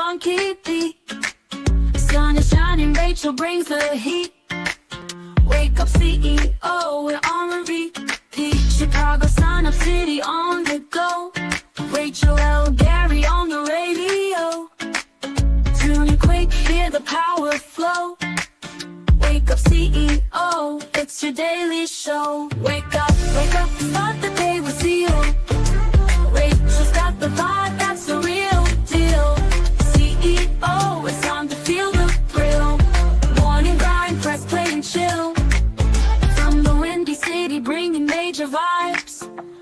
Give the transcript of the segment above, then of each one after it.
on keep beat. Sun is shining, Rachel brings the heat. Wake up CEO, we're on repeat. Chicago, Sun Up City on the go. Rachel L. Gary on the radio. Tune in quick, hear the power flow. Wake up CEO, it's your daily show. Wake up, start the day with CEO. Rachel's got the vibe, that's the real deal. CEO, it's time to feel the thrill. Morning grind, press play and chill. From the Windy City, bringing major vibes.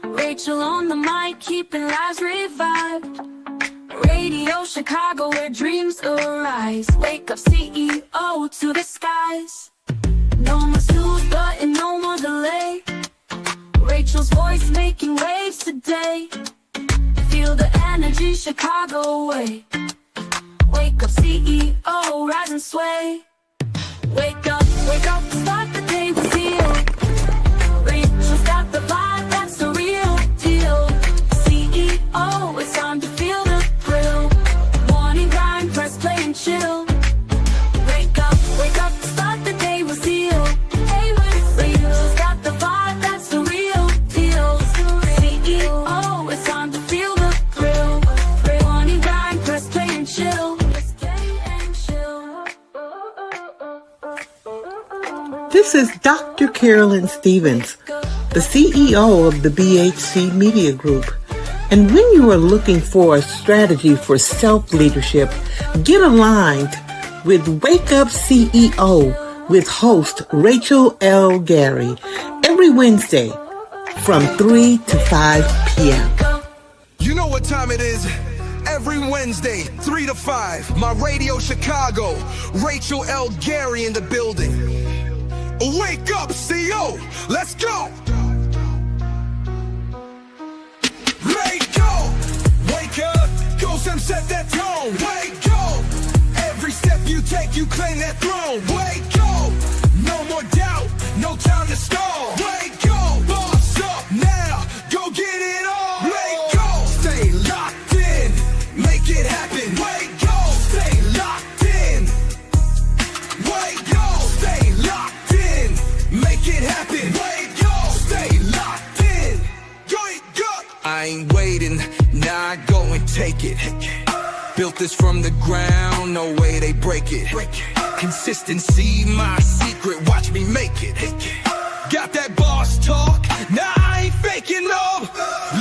Rachel on the mic, keeping lives revived. Radio Chicago, where dreams arise. Wake up CEO to the skies. No more snooze button, no more delay. Rachel's voice making waves today. Feel the energy Chicago way. Wake up CEO, rise and sway. Wake up, start the day with CEO. Rachel's got the vibe, that's the real deal. CEO, it's time to feel the thrill. Morning grind, press play and chill. Wake up, start the day with CEO. Hey, Rachel's got the vibe, that's the real deal. CEO, it's time to feel the thrill. Morning grind, press play and chill. This is Dr. Carolyn Stevens, the CEO of the BHC Media Group. And when you are looking for a strategy for self-leadership, get aligned with Wake Up CEO with host Rachel L. Gary every Wednesday from 3 to 5 p.m. You know what time it is? Every Wednesday, 3 to 5, my Radio Chicago, Rachel L. Gary in the building. Wake up, CEO, let's go! Wake up, go Sam, set that tone. Wake up, every step you take, you claim that throne. Wake up, no more doubt, no time to stall. Wake up, boss up now, go get it on. Wake up, stay locked in, make it happen. Wake up, stay locked in. Wake up, stay locked in, make it happen. Wake up, stay locked in. Wake up, I ain't waiting, now I go and take it. Built this from the ground, no way they break it. Consistency, my secret, watch me make it. Got that boss talk, now I ain't faking no.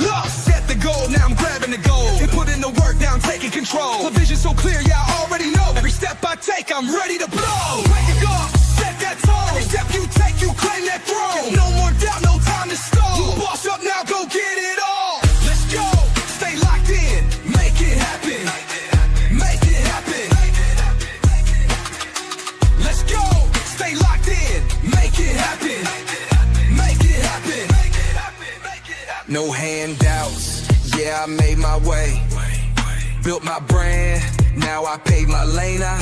Lost, set the goal, now I'm grabbing the goal. And put in the work, now I'm taking control. The vision so clear, yeah, I already know. Every step I take, I'm ready to blow. Wake up, set that tone. Every step you take, you claim that throne. No more doubt, no time to stall. You boss up now, go get it all. Let's go, stay locked in, make it happen. Make it happen. Let's go, stay locked in, make it happen. Make it happen. No handouts, yeah, I made my way. Built my brand, now I paid my lane. I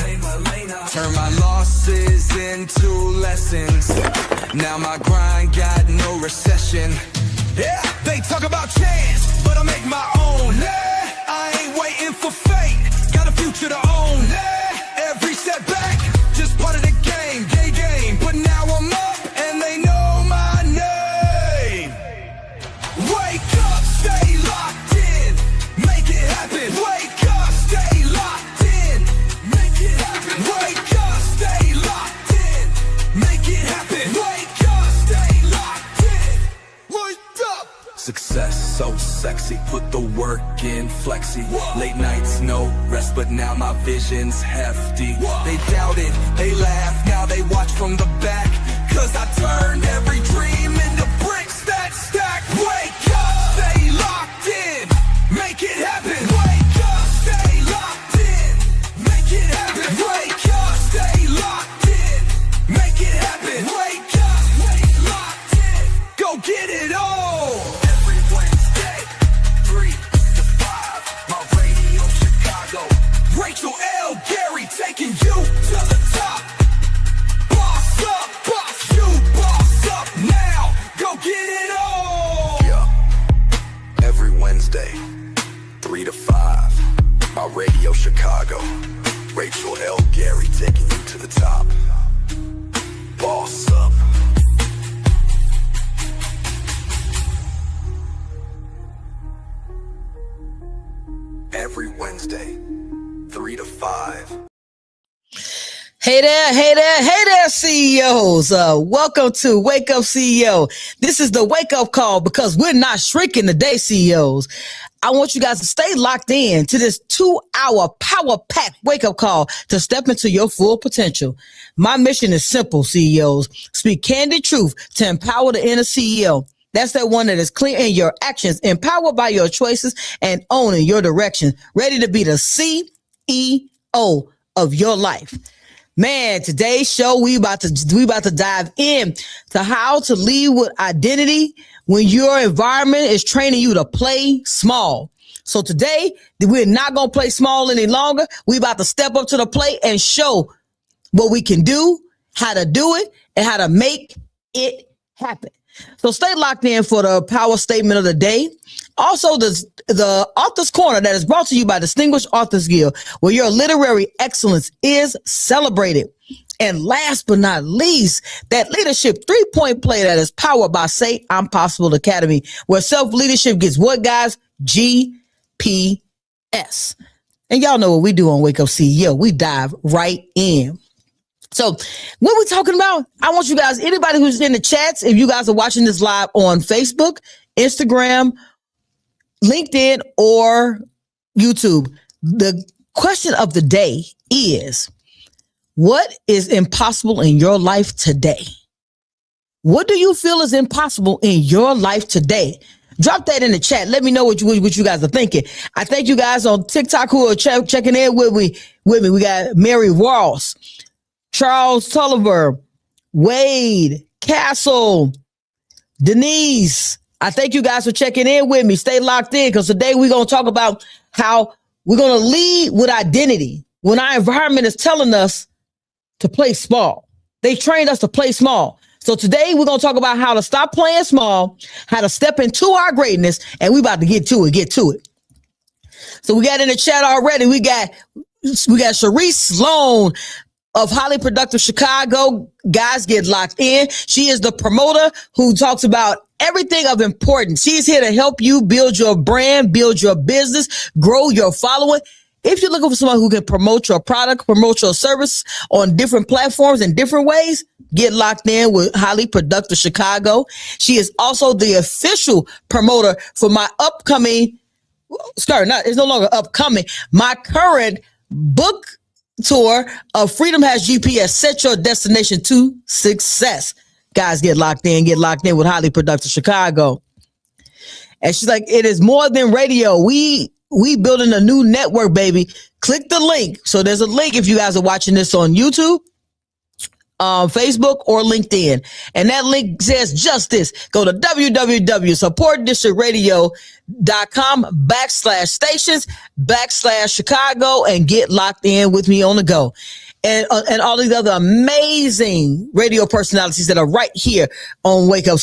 turn my losses into lessons. Now my grind got no recession. Yeah, they talk about chance, but I make my own. Yeah, I ain't waiting for fate, got a future to own. Yeah, every setback, just part of the game, game. But now I'm up and they know my name. Wake up, stay locked in, make it happen. Wake up, stay locked in, make it happen. Wake up, stay locked in, make it happen. Wake up, stay locked in. Wake up. Success so sexy, put the work in, flexy. Late nights, no rest, but now my vision's hefty. They doubted, they laughed, now they watch from the back. Cause I turned every dream into bricks that stack. Wake up, stay locked in, make it happen. Wake up, stay locked in, make it happen. Wake up, stay locked in, make it happen. Wake up, stay locked in, go get it all. Every Wednesday, 3 to 5, my Radio Chicago, Rachel L. Gary taking you to the top. Boss up. Hey there, CEOs. Welcome to Wake Up CEO. This is the wake up call because we're not shrinking today, CEOs. I want you guys to stay locked in to this 2-hour power pack wake up call to step into your full potential. My mission is simple, CEOs. Speak candid truth to empower the inner CEO. That's that one that is clear in your actions, empowered by your choices, and owning your direction, ready to be the CEO of your life. Man, today's show, we about to dive in to how to lead with identity when your environment is training you to play small. So today, we're not going to play small any longer. We about to step up to the plate and show what we can do, how to do it, and how to make it happen. So stay locked in for the power statement of the day. Also, the Author's Corner that is brought to you by Distinguished Authors Guild, where your literary excellence is celebrated. And last but not least, that leadership 3-point play that is powered by Say I'm Possible Academy, where self-leadership gets what, guys? GPS. And y'all know what we do on Wake Up CEO. We dive right in. So what we're talking about, I want you guys, anybody who's in the chats, if you guys are watching this live on Facebook, Instagram, LinkedIn, or YouTube, the question of the day is, what is impossible in your life today? What do you feel is impossible in your life today? Drop that in the chat. Let me know what you guys are thinking. I thank you guys on TikTok who are checking in with me. We got Mary Ross, Charles Tulliver, Wade, Castle, Denise. I thank you guys for checking in with me. Stay locked in because today we're going to talk about how we're going to lead with identity when our environment is telling us to play small. They trained us to play small. So today we're going to talk about how to stop playing small, how to step into our greatness, and we about to get to it. So we got in the chat already. We got Sharice Sloan of Highly Productive Chicago. Guys, get locked in. She is the promoter who talks about everything of importance. She's here to help you build your brand, build your business, grow your following. If you're looking for someone who can promote your product, promote your service on different platforms in different ways, get locked in with Highly Productive Chicago. She is also the official promoter for my upcoming, it's no longer upcoming, my current book tour of Freedom Has GPS. Set your destination to success. Guys, get locked in with Highly Productive Chicago. And she's like, it is more than radio. We building a new network, baby. Click the link. So there's a link if you guys are watching this on YouTube, Facebook, or LinkedIn. And that link says just this. Go to www.supportdistrictradio.com/stations/Chicago and get locked in with me on the go. And all these other amazing radio personalities that are right here on Wake Up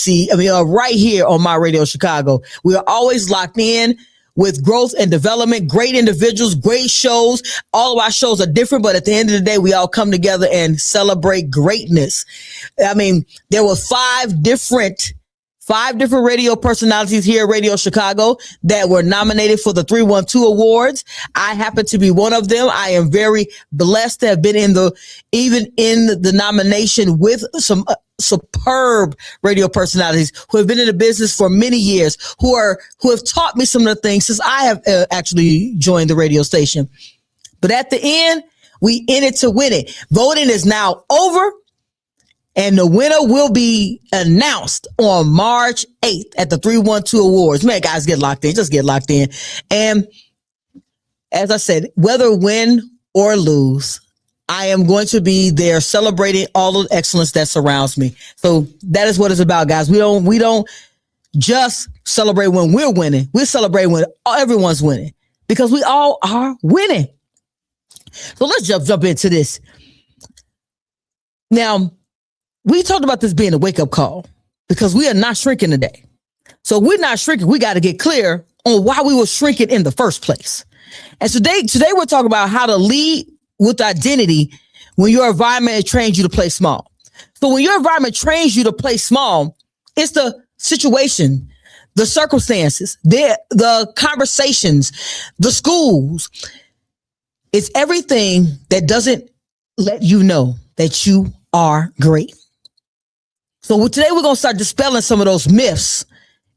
right here on My Radio Chicago. We are always locked in with growth and development, great individuals, great shows. All of our shows are different, but at the end of the day, we all come together and celebrate greatness. I mean, there were five different radio personalities here at Radio Chicago that were nominated for the 312 Awards. I happen to be one of them. I am very blessed to have been in the nomination with some superb radio personalities who have been in the business for many years, who have taught me some of the things since I have actually joined the radio station. But at the end, we in it to win it. Voting is now over, and the winner will be announced on March 8th at the 312 Awards. Man, guys, get locked in. Just get locked in. And as I said, whether win or lose, I am going to be there celebrating all the excellence that surrounds me. So that is what it's about, guys. We don't just celebrate when we're winning. We celebrate when everyone's winning because we all are winning. So let's jump into this. Now, we talked about this being a wake-up call because we are not shrinking today. So we're not shrinking. We got to get clear on why we were shrinking in the first place. And today we're talking about how to lead with identity when your environment trains you to play small. So when your environment trains you to play small, it's the situation, the circumstances, the conversations, the schools. It's everything that doesn't let you know that you are great. So today we're going to start dispelling some of those myths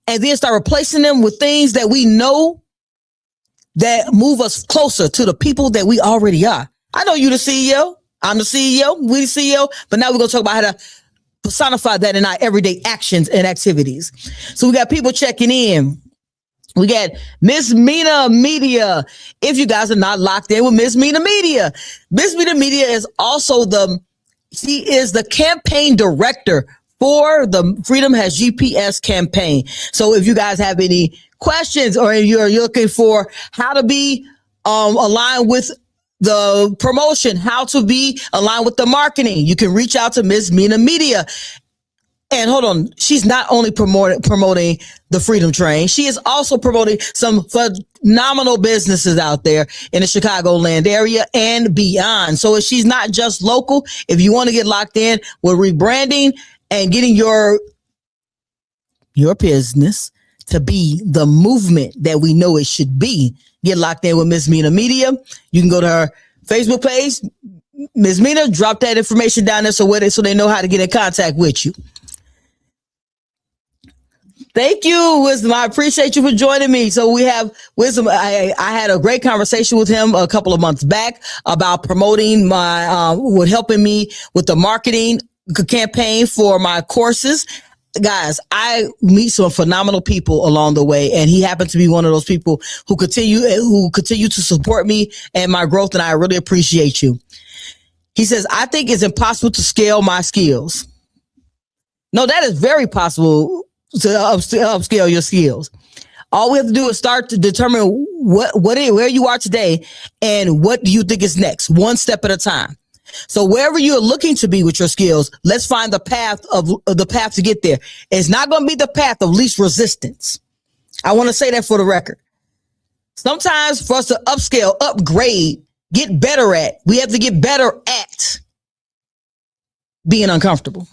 and then start replacing them with things that we know that move us closer to the people that we already are. I know you the CEO. I'm the CEO. We the CEO. But now we're going to talk about how to personify that in our everyday actions and activities. So we got people checking in. We got Miss Mina Media. If you guys are not locked in with Miss Mina Media, Miss Mina Media is also she is the campaign director for the Freedom Has GPS campaign. So if you guys have any questions or you're looking for how to be aligned with the promotion, how to be aligned with the marketing, you can reach out to Miss Mina Media. And hold on, she's not only promoting the Freedom Train, she is also promoting some phenomenal businesses out there in the Chicagoland area and beyond. So she's not just local. If you want to get locked in with rebranding and getting your business to be the movement that we know it should be, get locked in with Miss Mina Media. You can go to her Facebook page, Miss Mina, drop that information down there so they know how to get in contact with you. Thank you, Wisdom. I appreciate you for joining me. So we have Wisdom. I had a great conversation with him a couple of months back about promoting with helping me with the marketing campaign for my courses. Guys, I meet some phenomenal people along the way, and he happened to be one of those people who continue to support me and my growth, and I really appreciate you. He says, I think it's impossible to scale my skills. No, that is very possible to upscale your skills. All we have to do is start to determine where you are today and what do you think is next, one step at a time. So wherever you're looking to be with your skills, let's find the path to get there. It's not going to be the path of least resistance. I want to say that for the record. Sometimes for us to upgrade, get better at, we have to get better at being uncomfortable.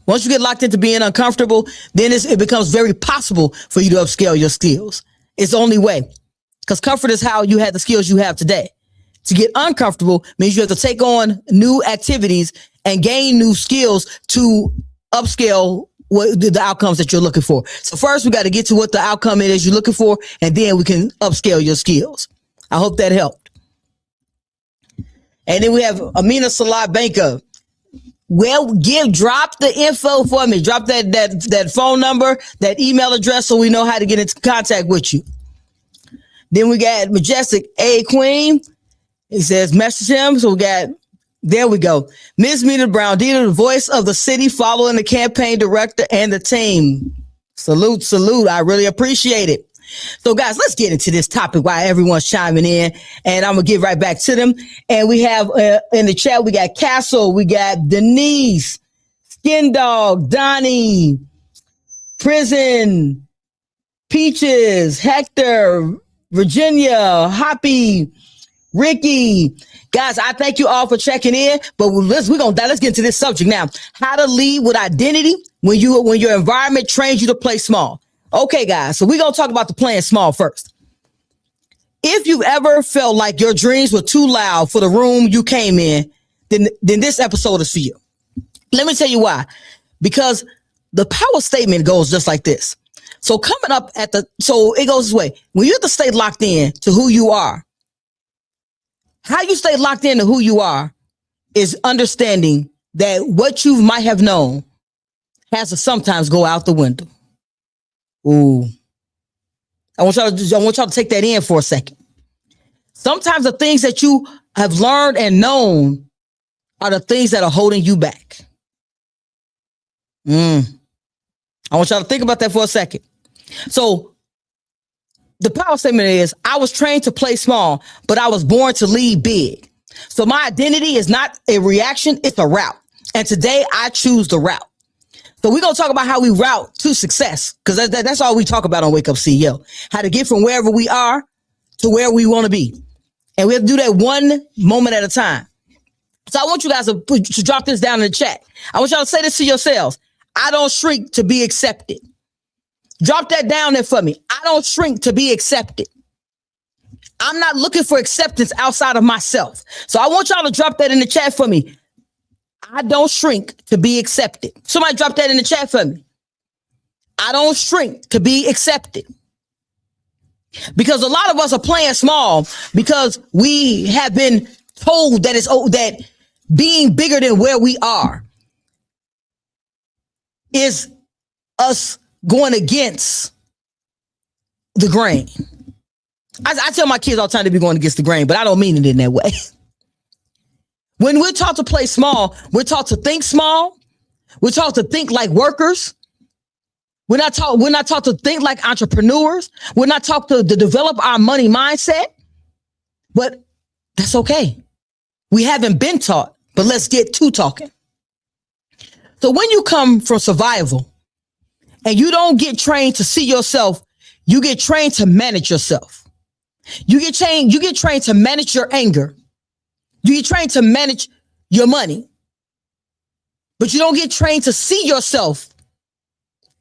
Once you get locked into being uncomfortable, then it becomes very possible for you to upscale your skills. It's the only way, because comfort is how you have the skills you have today. To get uncomfortable means you have to take on new activities and gain new skills to upscale the outcomes that you're looking for. So first, we got to get to what the outcome is you're looking for, and then we can upscale your skills. I hope that helped. And then we have Amina Salah Banker. Well, drop the info for me. Drop that phone number, that email address, so we know how to get into contact with you. Then we got Majestic A Queen. He says, message him. So there we go. Ms. Mina Brown, the voice of the city, following the campaign director and the team. Salute. I really appreciate it. So guys, let's get into this topic while everyone's chiming in, and I'm going to get right back to them. And we have in the chat, we got Castle, we got Denise, Skin Dog, Donnie, Prison, Peaches, Hector, Virginia, Hoppy, Ricky. Guys, I thank you all for checking in, but let's get into this subject now. How to lead with identity when your environment trains you to play small. Okay, guys, so we're going to talk about the playing small first. If you've ever felt like your dreams were too loud for the room you came in, then this episode is for you. Let me tell you why. Because the power statement goes just like this. So it goes this way. When you have to stay locked in to who you are, how you stay locked into who you are is understanding that what you might have known has to sometimes go out the window. Ooh. I want y'all to take that in for a second. Sometimes the things that you have learned and known are the things that are holding you back. I want y'all to think about that for a second. So the power statement is, I was trained to play small, but I was born to lead big. So my identity is not a reaction, it's a route. And today I choose the route. So we're going to talk about how we route to success, because that's all we talk about on Wake Up CEO, how to get from wherever we are to where we want to be. And we have to do that one moment at a time. So I want you guys to drop this down in the chat. I want y'all to say this to yourselves. I don't shrink to be accepted. Drop that down there for me. I don't shrink to be accepted. I'm not looking for acceptance outside of myself. So I want y'all to drop that in the chat for me. I don't shrink to be accepted. Somebody drop that in the chat for me. I don't shrink to be accepted. Because a lot of us are playing small because we have been told that that being bigger than where we are is us going against the grain. I tell my kids all the time to be going against the grain, but I don't mean it in that way. When we're taught to play small, we're taught to think small. We're taught to think like workers. We're not taught to think like entrepreneurs. We're not taught to develop our money mindset. But that's okay. We haven't been taught, but let's get to talking. So when you come from survival and you don't get trained to see yourself, you get trained to manage yourself. You get trained to manage your anger. You get trained to manage your money. But you don't get trained to see yourself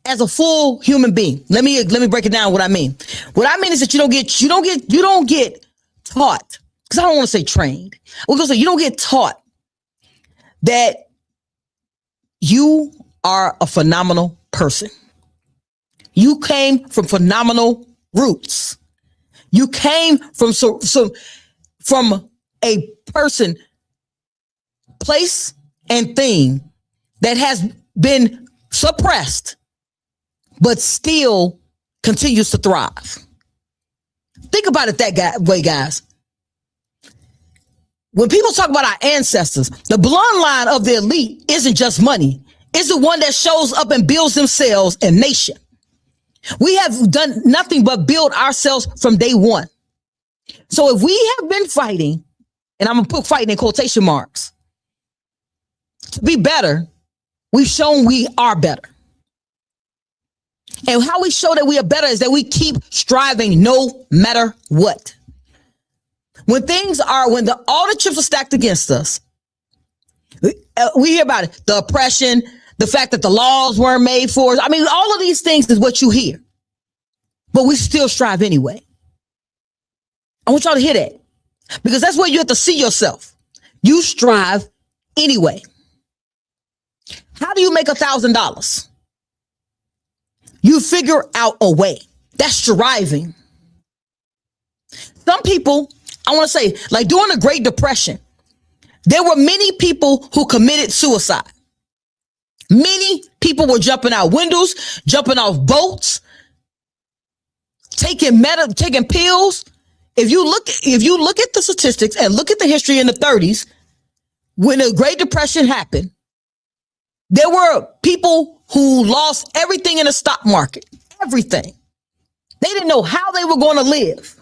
as a full human being. Let me break it down what I mean. What I mean is that you don't get taught, because I don't want to say trained. We're going to say you don't get taught that you are a phenomenal person. You came from phenomenal roots. You came from from a person, place, and thing that has been suppressed, but still continues to thrive. Think about it that way, guys. When people talk about our ancestors, the bloodline of the elite isn't just money. It's the one that shows up and builds themselves and nation. We have done nothing but build ourselves from day one. So if we have been fighting, and I'm going to put fighting in quotation marks, to be better, we've shown we are better. And how we show that we are better is that we keep striving no matter what. When all the chips are stacked against us, we hear about it, the oppression, the fact that the laws weren't made for us. I mean, all of these things is what you hear, but we still strive anyway. I want y'all to hear that, because that's where you have to see yourself. You strive anyway. How do you make $1,000? You figure out a way. That's striving. Some people, I want to say, like during the Great Depression, there were many people who committed suicide. Many people were jumping out windows, jumping off boats, taking pills. If you look at the statistics and look at the history in the 30s, when the Great Depression happened, there were people who lost everything in the stock market, everything. They didn't know how they were going to live.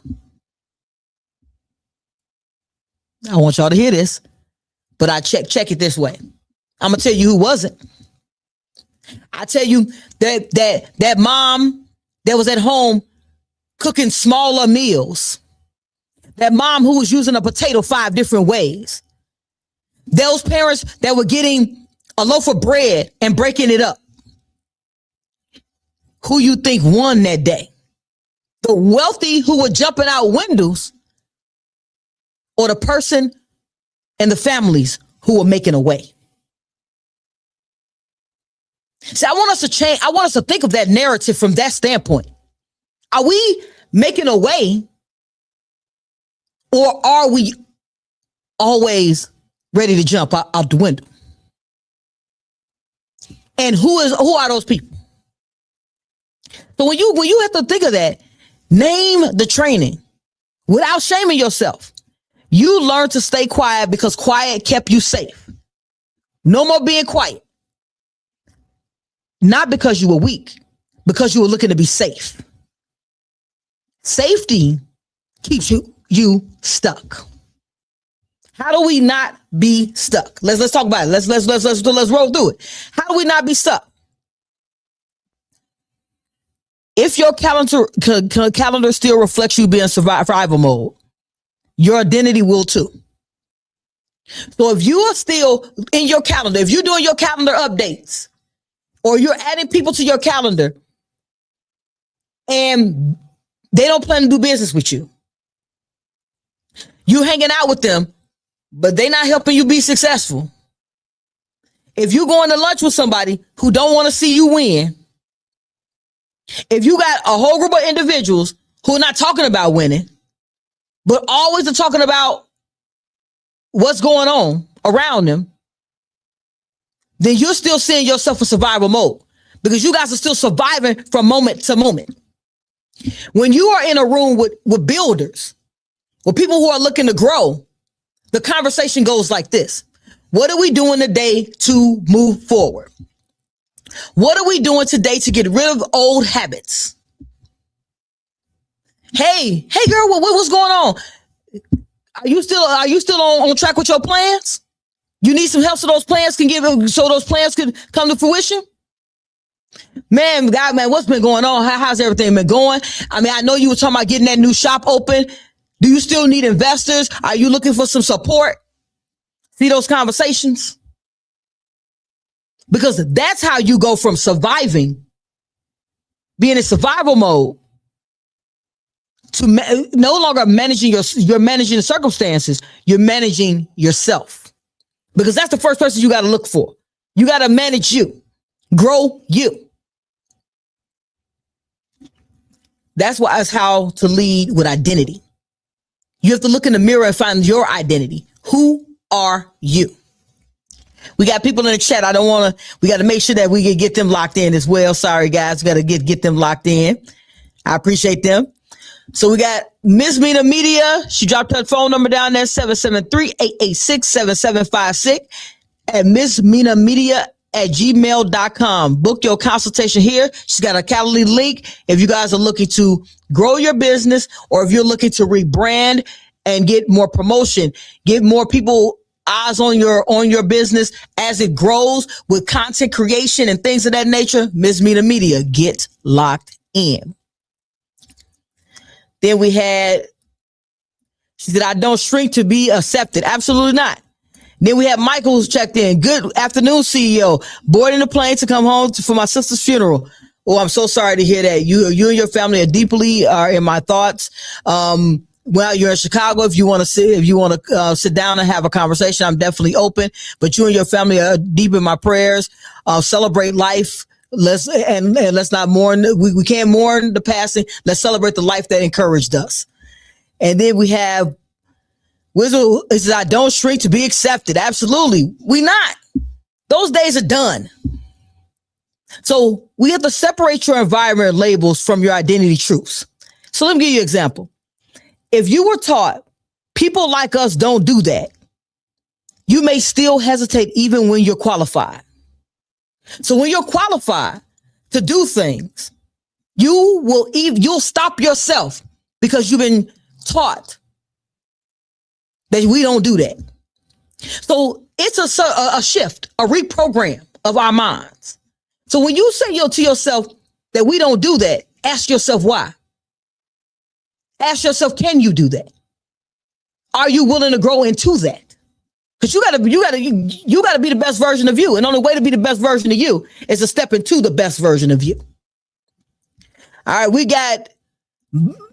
I want y'all to hear this, but I check it this way. I'm gonna tell you who wasn't. I tell you that mom that was at home cooking smaller meals. That mom who was using a potato 5 different ways. Those parents that were getting a loaf of bread and breaking it up. Who you think won that day? The wealthy who were jumping out windows, or the person and the families who were making a way? See, I want us to change. I want us to think of that narrative from that standpoint. Are we making a way, or are we always ready to jump out the window? And who are those people? So when you have to think of that, name the training without shaming yourself. You learn to stay quiet because quiet kept you safe. No more being quiet. Not because you were weak, because you were looking to be safe. Safety keeps you stuck. How do we not be stuck? Let's talk about it. Let's roll through it. How do we not be stuck? If your calendar still reflects you being survival mode, your identity will too. So if you are still in your calendar, if you're doing your calendar updates, or you're adding people to your calendar and they don't plan to do business with you, You hanging out with them, but they not helping you be successful. If you going to lunch with somebody who don't want to see you win, if you got a whole group of individuals who are not talking about winning, but always are talking about what's going on around them, then you're still seeing yourself in survival mode because you guys are still surviving from moment to moment. When you are in a room with builders, with people who are looking to grow, the conversation goes like this. What are we doing today to move forward? What are we doing today to get rid of old habits? Hey girl, what's going on? Are you still on track with your plans? You need some help so those plans can come to fruition? Man, what's been going on? How's everything been going? I mean, I know you were talking about getting that new shop open. Do you still need investors? Are you looking for some support? See those conversations? Because that's how you go from surviving, being in survival mode, to no longer managing you're managing the circumstances. You're managing yourself. Because that's the first person you got to look for. You got to manage you, grow you. That's how to lead with identity. You have to look in the mirror and find your identity. Who are you? We got people in the chat. We got to make sure that we can get them locked in as well. Sorry, guys. We got to get them locked in. I appreciate them. So we got Miss Mina Media. She dropped her phone number down there, 773-886-7756 and Miss Mina Media at gmail.com. Book your consultation here. She's got a Calendly link if you guys are looking to grow your business or if you're looking to rebrand and get more promotion, get more people eyes on your business as it grows with content creation and things of that nature. Miss Mina Media, get locked in. Then we had, she said, I don't shrink to be accepted. Absolutely not. Then we had Michael who's checked in. Good afternoon, CEO. Boarding the plane to come home for my sister's funeral. Oh, I'm so sorry to hear that. You and your family are in my thoughts. Well, you're in Chicago. If you want to sit down and have a conversation, I'm definitely open. But you and your family are deep in my prayers. Celebrate life. Let's not mourn. We can't mourn the passing. Let's celebrate the life that encouraged us. And then we have Wizard says, I don't shrink to be accepted. Absolutely. We not. Those days are done. So we have to separate your environment labels from your identity truths. So let me give you an example. If you were taught people like us don't do that, you may still hesitate even when you're qualified. So when you're qualified to do things, you'll stop yourself because you've been taught that we don't do that. So it's a shift, a reprogram of our minds. So when you say to yourself that we don't do that, ask yourself why. Ask yourself, can you do that? Are you willing to grow into that? Because you gotta be the best version of you. And the only way to be the best version of you is to step into the best version of you. All right, we got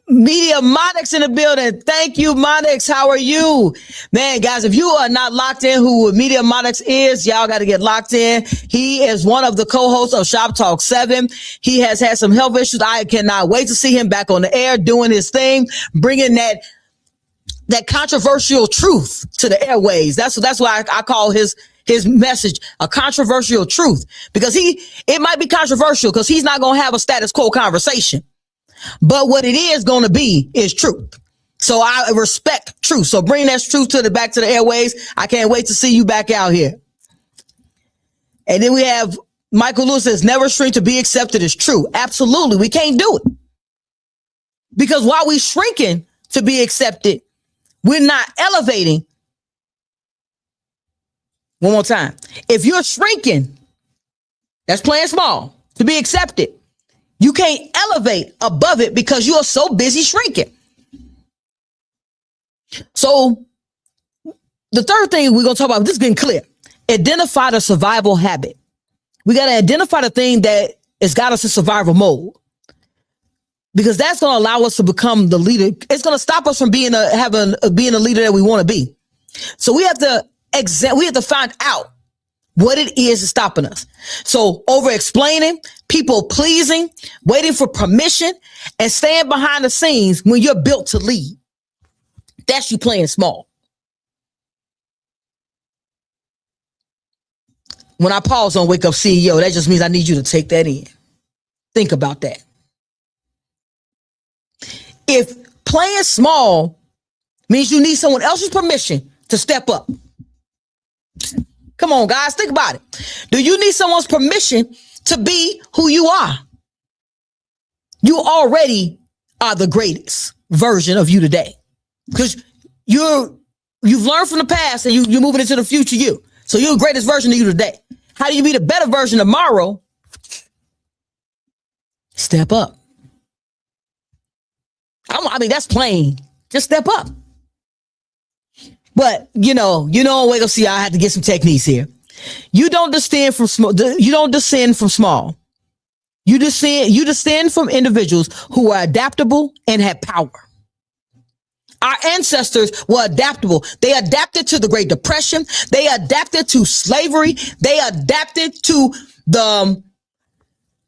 Media Monix in the building. Thank you, Monix. How are you? Man, guys, if you are not locked in who Media Monix is, y'all got to get locked in. He is one of the co-hosts of Shop Talk 7. He has had some health issues. I cannot wait to see him back on the air doing his thing, bringing that controversial truth to the airways. That's why I call his message a controversial truth, because it might be controversial because he's not going to have a status quo conversation. But what it is going to be is truth. So I respect truth. So bring that truth back to the airways. I can't wait to see you back out here. And then we have Michael Lewis says, never shrink to be accepted is true. Absolutely. We can't do it. Because while we shrinking to be accepted, we're not elevating. One more time. If you're shrinking, that's playing small to be accepted. You can't elevate above it because you are so busy shrinking. So the third thing we're going to talk about, this is getting clear. Identify the survival habit. We got to identify the thing that has got us in survival mode. because that's going to allow us to become the leader. It's going to stop us from being a leader that we want to be. So we have to find out what it is that's stopping us. So over explaining, people pleasing, waiting for permission, and staying behind the scenes when you're built to lead. That's you playing small. When I pause on Wake Up CEO, that just means I need you to take that in. Think about that. If playing small means you need someone else's permission to step up. Come on, guys, think about it. Do you need someone's permission to be who you are? You already are the greatest version of you today, because you've learned from the past and you're moving into the future you. So you're the greatest version of you today. How do you be the better version tomorrow? Step up. I mean, that's plain. Just step up. But on Wake Up See, I had to get some techniques here. You don't descend from small. You don't descend from small. You descend from individuals who are adaptable and have power. Our ancestors were adaptable. They adapted to the Great Depression. They adapted to slavery. They adapted to the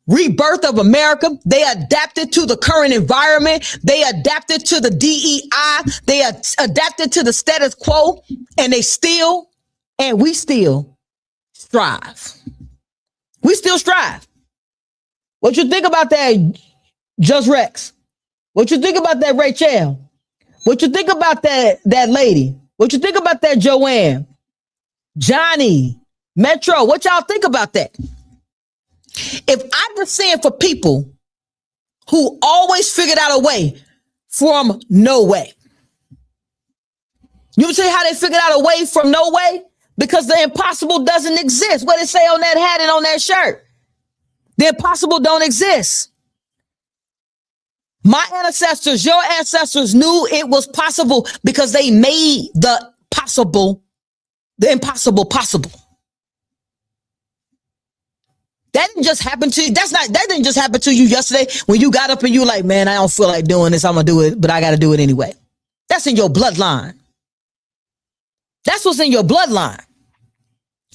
rebirth of America. They adapted to the current environment. They adapted to the DEI. They adapted to the status quo, and we still strive. We still strive. What you think about that, Just Rex? What you think about that, Rachel? What you think about that lady? What you think about that, Joanne? Johnny, Metro, what y'all think about that? If I descend for people who always figured out a way from no way. You want to tell you how they figured out a way from no way? Because the impossible doesn't exist. What did it say on that hat and on that shirt? The impossible don't exist. My ancestors, your ancestors knew it was possible because they made the impossible possible. That didn't just happen to you. That didn't just happen to you yesterday when you got up and you were like, man, I don't feel like doing this. I'm going to do it, but I got to do it anyway. That's in your bloodline. That's what's in your bloodline.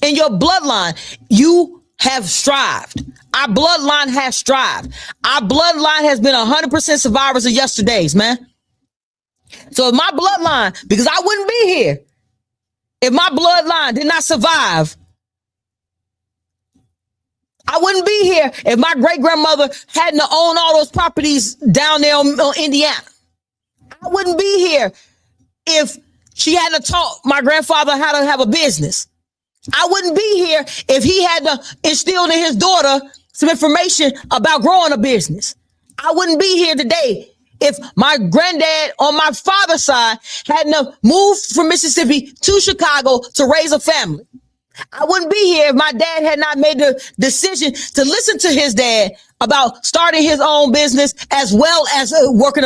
In your bloodline, you have strived. Our bloodline has strived. Our bloodline has been 100% survivors of yesterdays, man. So if my bloodline, because I wouldn't be here if my bloodline did not survive. I wouldn't be here if my great grandmother hadn't owned all those properties down there on Indiana. I wouldn't be here if she hadn't taught my grandfather how to have a business. I wouldn't be here if he had to instill in his daughter some information about growing a business. I wouldn't be here today if my granddad on my father's side hadn't moved from Mississippi to Chicago to raise a family. I wouldn't be here if my dad had not made the decision to listen to his dad about starting his own business as well as working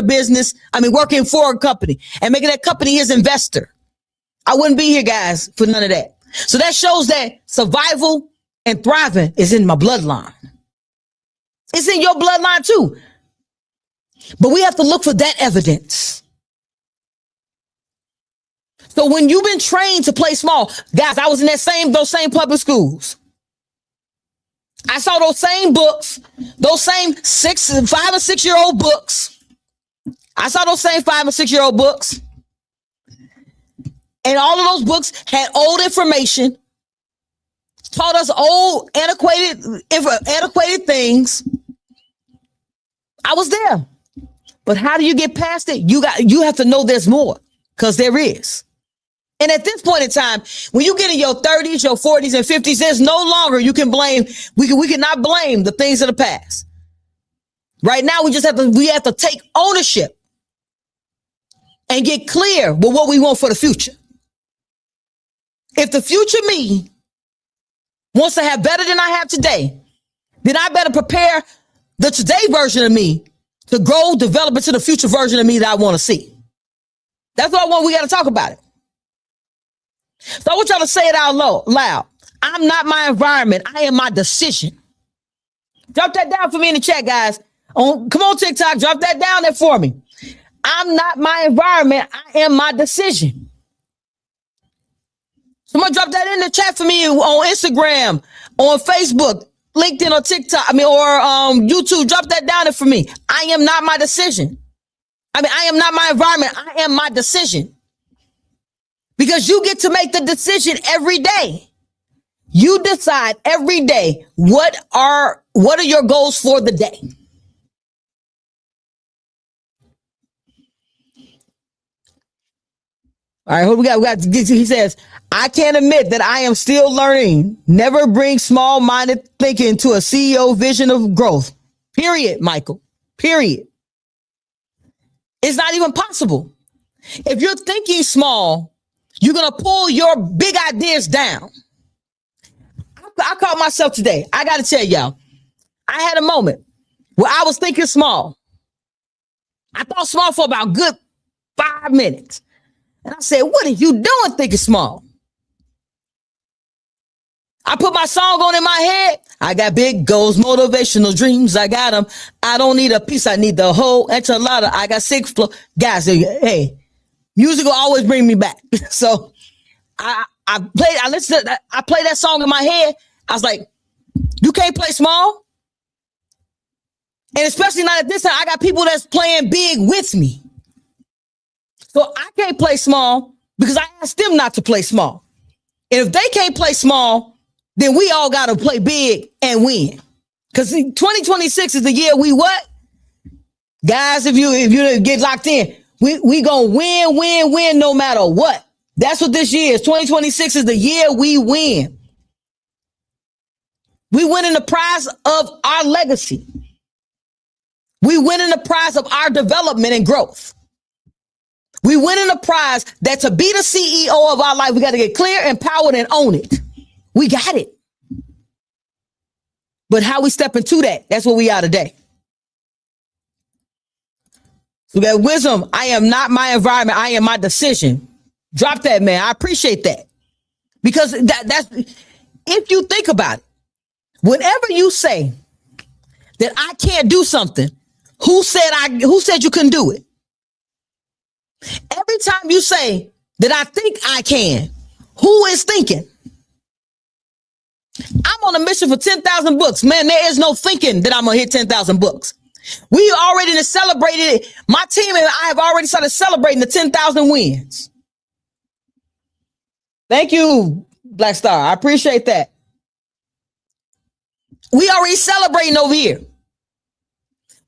for a company and making that company his investor. I wouldn't be here, guys, for none of that. So that shows that survival and thriving is in my bloodline. It's in your bloodline too. But we have to look for that evidence. So when you've been trained to play small, guys, I was in those same public schools. I saw those same books, those same 5 and 6 year old books. I saw those same 5 and 6 year old books. And all of those books had old information, taught us old, antiquated things. I was there. But how do you get past it? You have to know there's more, because there is. And at this point in time, when you get in your 30s, your 40s and 50s, there's no longer you can blame. We cannot blame the things of the past. Right now, we have to take ownership and get clear with what we want for the future. If the future me wants to have better than I have today, then I better prepare the today version of me to grow, develop into the future version of me that I want to see. That's what I want. We got to talk about it. So I want y'all to say it out loud. I'm not my environment. I am my decision. Drop that down for me in the chat, guys. Come on, TikTok, drop that down there for me. I'm not my environment. I am my decision. Someone drop that in the chat for me on Instagram, on Facebook, LinkedIn, or TikTok. Or YouTube. Drop that down there for me. I am not my decision. I am not my environment. I am my decision. Because you get to make the decision every day. You decide every day what are your goals for the day. All right, who we got? He says, I can't admit that I am still learning. Never bring small-minded thinking to a CEO vision of growth. Period, Michael. Period. It's not even possible. If you're thinking small, you're going to pull your big ideas down. I caught myself today. I got to tell y'all, I had a moment where I was thinking small. I thought small for about a good 5 minutes. And I said, what are you doing thinking small? I put my song on in my head. I got big goals, motivational dreams. I got them. I don't need a piece. I need the whole enchilada. I got 6 flow. Guys, hey, music will always bring me back. So I play that song in my head. I was like, you can't play small. And especially not at this time, I got people that's playing big with me. So I can't play small because I asked them not to play small. And if they can't play small, then we all got to play big and win. Because 2026 is the year we what? Guys, if you get locked in, we going to win no matter what. That's what this year is. 2026 is the year we win. We winning the prize of our legacy. We winning the prize of our development and growth. We winning the prize that to be the CEO of our life, we got to get clear, empowered, and own it. We got it. But how we step into that, that's what we are today. So we got wisdom. I am not my environment. I am my decision. Drop that, man. I appreciate that. Because that's, if you think about it, whenever you say that I can't do something, who said you couldn't do it? Every time you say that I think I can, who is thinking? I'm on a mission for 10,000 books. Man, there is no thinking that I'm going to hit 10,000 books. We already celebrated it. My team and I have already started celebrating the 10,000 wins. Thank you, Black Star. I appreciate that. We already celebrating over here.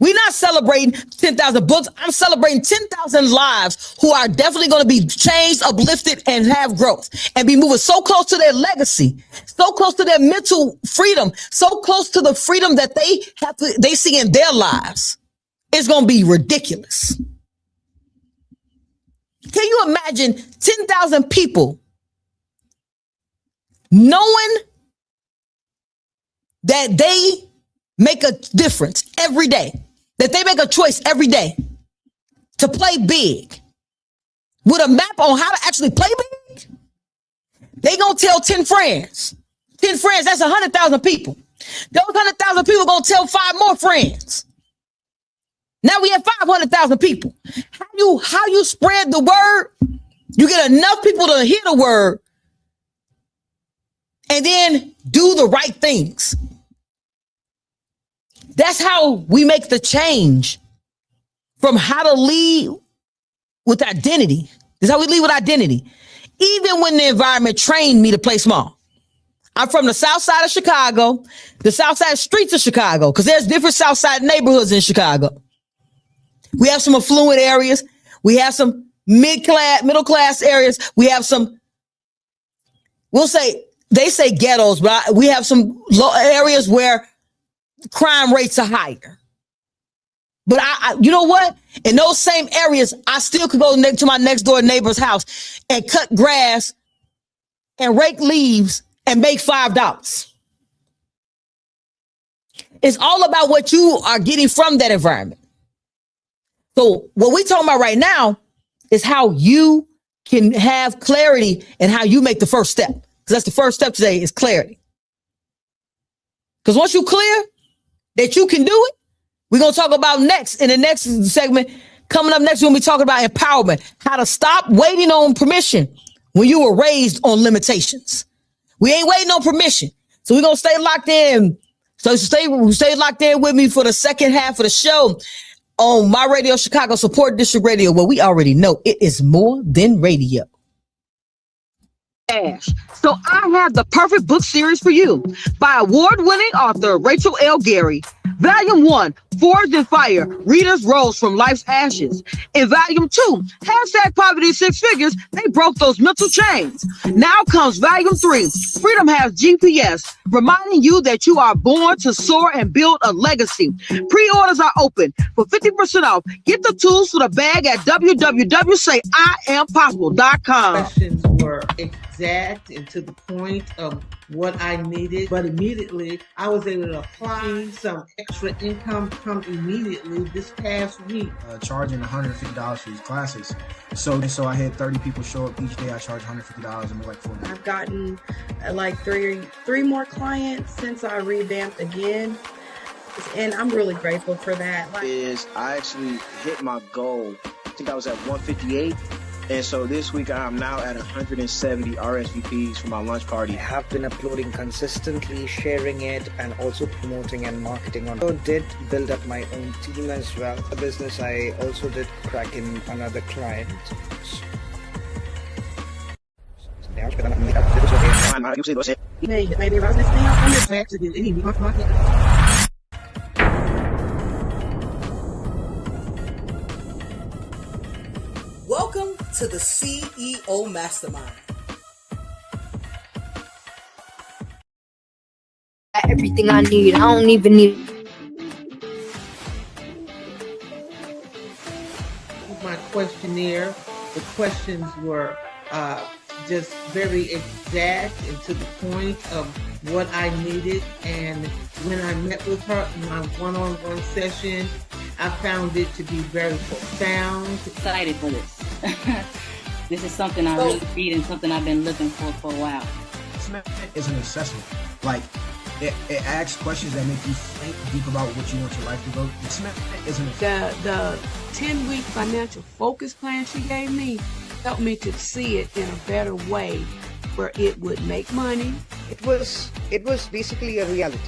We're not celebrating 10,000 books. I'm celebrating 10,000 lives who are definitely going to be changed, uplifted, and have growth and be moving so close to their legacy, so close to their mental freedom, so close to the freedom that they see in their lives. It's going to be ridiculous. Can you imagine 10,000 people knowing that they make a difference every day? That they make a choice every day to play big with a map on how to actually play big. They gonna tell 10 friends. 10 friends, that's 100,000 people. Those 100,000 people gonna tell 5 more friends. Now we have 500,000 people. How you spread the word? You get enough people to hear the word and then do the right things. That's how we make the change from how to lead with identity. That's how we lead with identity. Even when the environment trained me to play small. I'm from the south side of Chicago, the south side streets of Chicago, because there's different south side neighborhoods in Chicago. We have some affluent areas. We have some middle class areas. We have some, they say ghettos, but we have some areas where crime rates are higher. But you know what? In those same areas, I still could go to my next door neighbor's house and cut grass and rake leaves and make $5. It's all about what you are getting from that environment. So what we're talking about right now is how you can have clarity and how you make the first step. Because that's the first step today is clarity. Because once you clear that you can do it, We're going to talk about next in the next segment. Coming up next, we're going to be talking about empowerment, how to stop waiting on permission when you were raised on limitations. We ain't waiting on permission. So we're going to stay locked in. So stay locked in with me for the second half of the show on My Radio Chicago Support District Radio, where we already know it is more than radio. So I have the perfect book series for you by award-winning author Rachel L. Gary. Volume 1, Forged in Fire, Readers Rose from Life's Ashes. In Volume 2, hashtag Poverty Six Figures, they broke those mental chains. Now comes Volume 3, Freedom Has GPS, reminding you that you are born to soar and build a legacy. Pre-orders are open for 50% off. Get the tools for the bag at www.sayiampossible.com. Questions were exact and to the point of what I needed, but immediately I was able to apply some extra income come immediately this past week. Charging $150 for these classes. So I had 30 people show up each day. I charge $150 and we're like 4 I've gotten like three more clients since I revamped again. And I'm really grateful for that. I actually hit my goal. I think I was at 158. And so this week I'm now at 170 RSVPs for my lunch party. I have been uploading consistently, sharing it, and also promoting and marketing on. I did build up my own team as well. The business I also did crack in another client. Maybe if I was listening out on this. Welcome to the CEO Mastermind. Everything I need, I don't even need. My questionnaire, the questions were just very exact and to the point of what I needed. And when I met with her in my one-on-one session, I found it to be very profound. Excited for this. This is something I really need and something I've been looking for a while. SMIT is an assessment. Like, it asks questions that make you think deep about what you want your life to go. SMIT is an assessment. The 10-week financial focus plan she gave me helped me to see it in a better way where it would make money. It was basically a reality.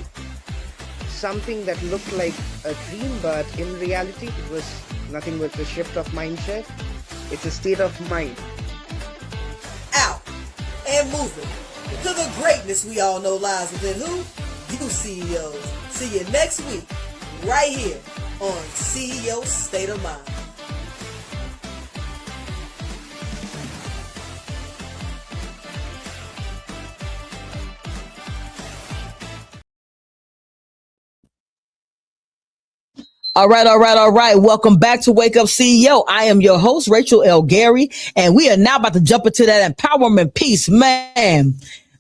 Something that looked like a dream, but in reality it was nothing but a shift of mindset. It's a state of mind. Out and moving to the greatness we all know lies within who? You CEOs. See you next week right here on CEO State of Mind. All right. Welcome back to Wake Up CEO. I am your host, Rachel L. Gary, and we are now about to jump into that empowerment piece, man.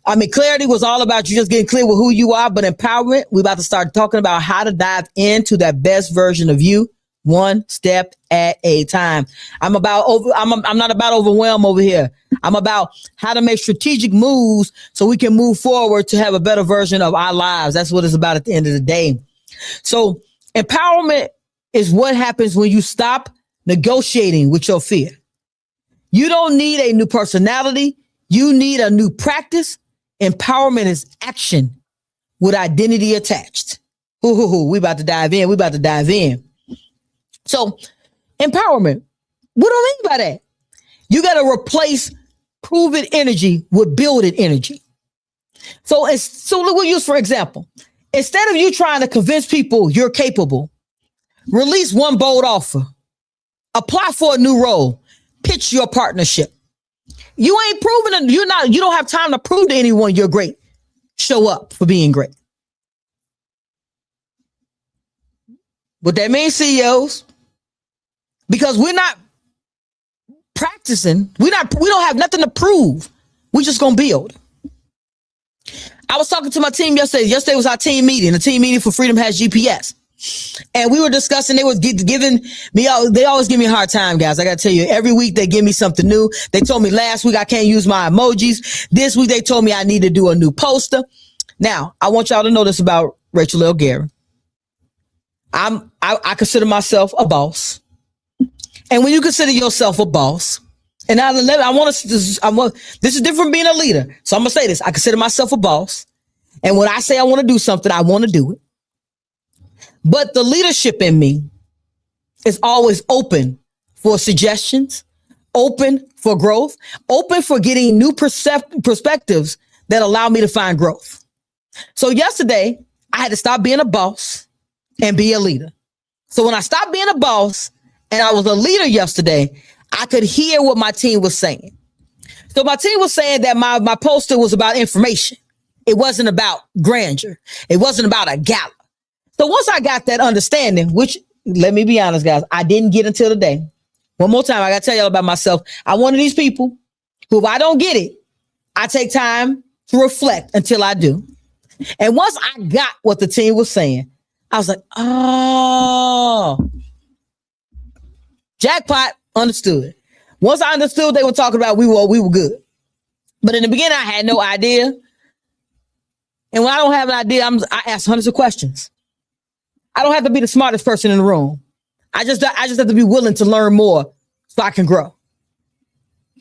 I mean, clarity was all about you just getting clear with who you are, but empowerment, we're about to start talking about how to dive into that best version of you, one step at a time. I'm not about overwhelm over here. I'm about how to make strategic moves so we can move forward to have a better version of our lives. That's what it's about at the end of the day. So empowerment is what happens when you stop negotiating with your fear. You don't need a new personality. You need a new practice. Empowerment is action with identity attached. We about to dive in. So empowerment, what do I mean by that? You got to replace proven energy with building energy. So we'll use, for example, instead of you trying to convince people you're capable, release one bold offer, apply for a new role, pitch your partnership. You ain't proven it. You don't have time to prove to anyone you're great. Show up for being great. What that means, CEOs, because we're not practicing. We don't have nothing to prove. We're just going to build. I was talking to my team yesterday. Yesterday was our team meeting, the team meeting for Freedom Has GPS. And we were discussing, they was giving me, they always give me a hard time, guys. I got to tell you, every week they give me something new. They told me last week I can't use my emojis. This week they told me I need to do a new poster. Now, I want y'all to know this about Rachel L. Gary. I consider myself a boss. And when you consider yourself a boss, and this is different from being a leader. So I'm gonna say this. I consider myself a boss. And when I say I want to do something, I want to do it. But the leadership in me is always open for suggestions, open for growth, open for getting new perspectives that allow me to find growth. So yesterday, I had to stop being a boss and be a leader. So when I stopped being a boss and I was a leader yesterday, I could hear what my team was saying. So my team was saying that my poster was about information. It wasn't about grandeur. It wasn't about a gala. So once I got that understanding, which, let me be honest, guys, I didn't get until today. One more time, I got to tell y'all about myself. I'm one of these people who, if I don't get it, I take time to reflect until I do. And once I got what the team was saying, I was like, oh, jackpot, understood. Once I understood what they were talking about, we were good. But in the beginning, I had no idea. And when I don't have an idea, I ask hundreds of questions. I don't have to be the smartest person in the room. I just have to be willing to learn more so I can grow.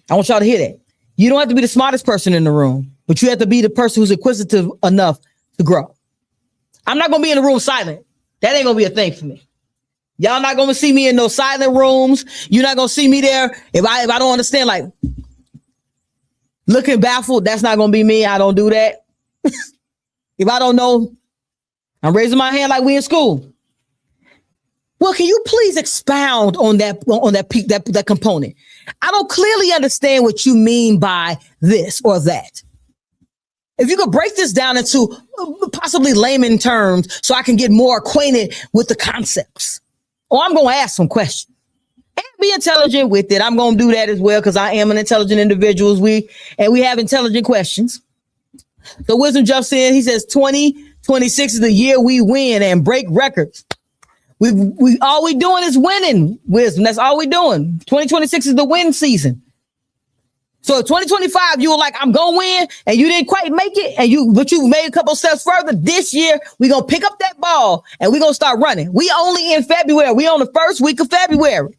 I want y'all to hear that. You don't have to be the smartest person in the room, but you have to be the person who's inquisitive enough to grow. I'm not going to be in the room silent. That ain't going to be a thing for me. Y'all not going to see me in those silent rooms. You're not going to see me there. If I don't understand, like looking baffled, that's not going to be me. I don't do that. If I don't know, I'm raising my hand like we in school. Well, can you please expound on that component? I don't clearly understand what you mean by this or that. If you could break this down into possibly layman terms so I can get more acquainted with the concepts. Or I'm going to ask some questions and be intelligent with it. I'm going to do that as well because I am an intelligent individual. We have intelligent questions. So Wisdom jumps in. He says 2026 is the year we win and break records. We all we doing is winning, Wisdom. That's all we doing. 2026 is the win season. So 2025, you were like, I'm going to win, and you didn't quite make it, but you made a couple steps further. This year, we're going to pick up that ball, and we're going to start running. We only in February. We on the first week of February.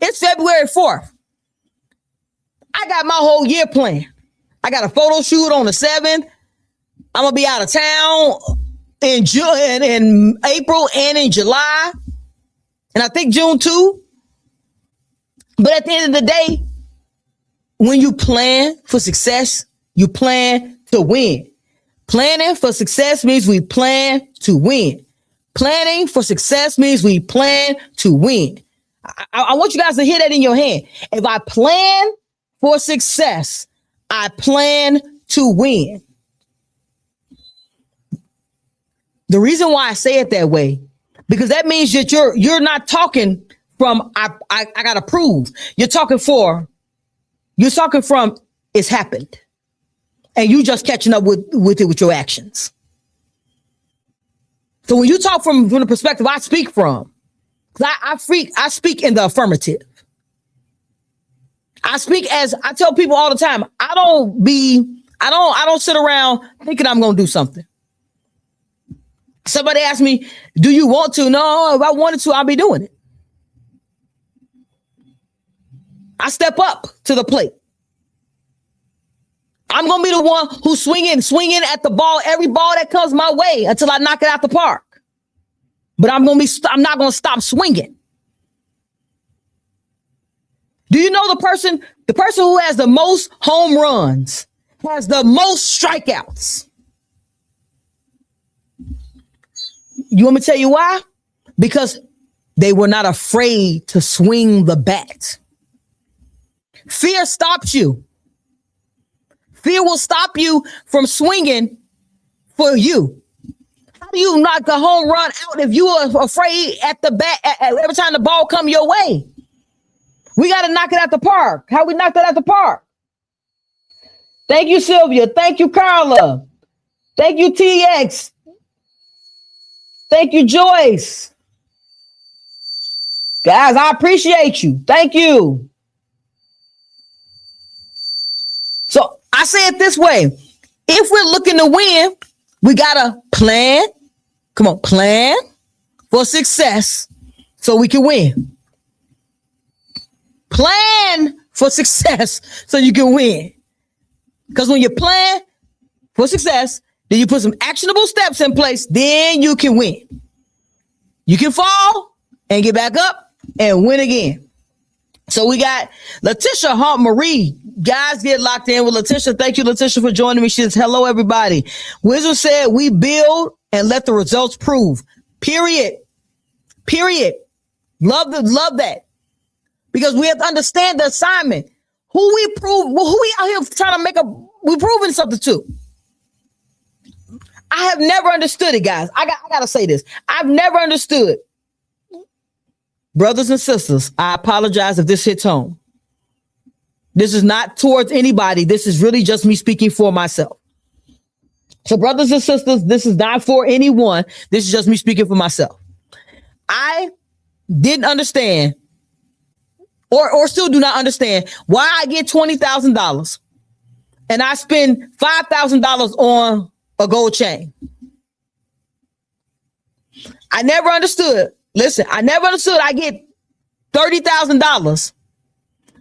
It's February 4th. I got my whole year planned. I got a photo shoot on the 7th. I'm going to be out of town in June, in April, and in July, and I think June too. But at the end of the day, when you plan for success, you plan to win. Planning for success means we plan to win. Planning for success means we plan to win. I want you guys to hear that in your hand. If I plan for success, I plan to win. The reason why I say it that way, because that means that you're not talking from I gotta prove. You're talking from it's happened. And you just catching up with it with your actions. So when you talk from the perspective I speak from, I speak in the affirmative. I speak as I tell people all the time. I don't sit around thinking I'm gonna do something. Somebody asked me, do you want to? No, if I wanted to, I'll be doing it. I step up to the plate. I'm going to be the one who's swinging at the ball, every ball that comes my way until I knock it out the park. But I'm not going to stop swinging. Do you know the person who has the most home runs has the most strikeouts? You want me to tell you why? Because they were not afraid to swing the bat. Fear stops you. Fear will stop you from swinging for you. How do you knock the home run out if you are afraid at the bat every time the ball come your way? We got to knock it out the park. How we knock that out the park? Thank you, Sylvia. Thank you, Carla. Thank you, TX. Thank you, Joyce. Guys, I appreciate you. Thank you. So I say it this way. If we're looking to win, we got to plan. Come on, plan for success so we can win. Plan for success so you can win. Because when you plan for success, then you put some actionable steps in place, then you can win. You can fall and get back up and win again. So we got Letitia Haunt Marie. Guys, get locked in with Letitia. Thank you, Letitia, for joining me. She says, hello, everybody. Wizard said, we build and let the results prove. Period. Love that. Because we have to understand the assignment. Who we out here trying to we proving something to. I have never understood it, guys. I gotta say this. I've never understood. Brothers and sisters, I apologize if this hits home. This is not towards anybody. This is really just me speaking for myself. So brothers and sisters, this is not for anyone. This is just me speaking for myself. I didn't understand or still do not understand why I get $20,000 and I spend $5,000 on a gold chain. I never understood. Listen, I never understood. I get $30,000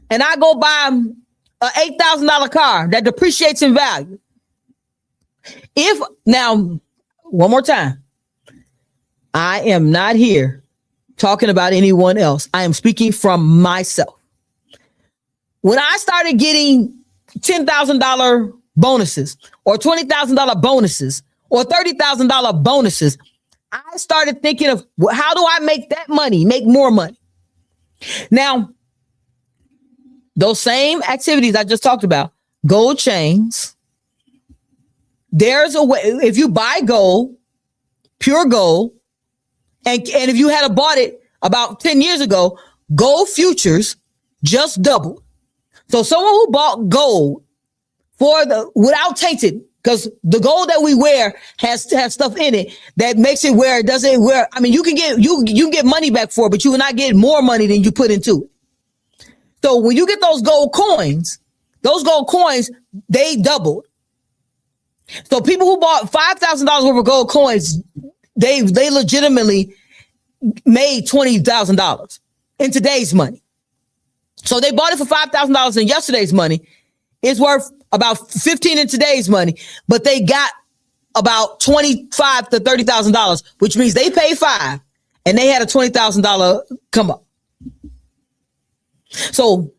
and I go buy an $8,000 car that depreciates in value. Now, one more time, I am not here talking about anyone else. I am speaking from myself. When I started getting $10,000 bonuses or $20,000 bonuses or $30,000 bonuses, I started thinking of how do I make that money, make more money? Now, those same activities I just talked about, gold chains, there's a way, if you buy gold, pure gold, and if you had bought it about 10 years ago, gold futures just doubled. So someone who bought gold without tainted, because the gold that we wear has stuff in it that makes it where it doesn't wear. I mean, you can get money back for it, but you will not get more money than you put into it. So when you get those gold coins, they doubled. So people who bought $5,000 worth of gold coins, they legitimately made $20,000 in today's money. So they bought it for $5,000 in yesterday's money. It's worth about 15 in today's money, but they got about $25,000 to $30,000, which means they paid $5,000 and they had a $20,000 come up. So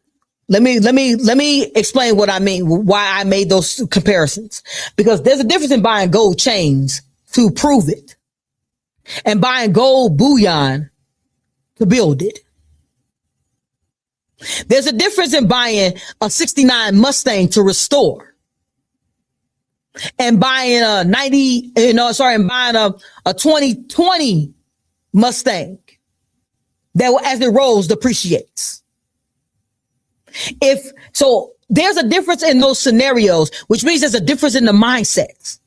let me explain what I mean, why I made those comparisons, because there's a difference in buying gold chains to prove it and buying gold bullion to build it. There's a difference in buying a 69 Mustang to restore and buying a 2020 Mustang that as it rolls depreciates. There's a difference in those scenarios, which means there's a difference in the mindsets.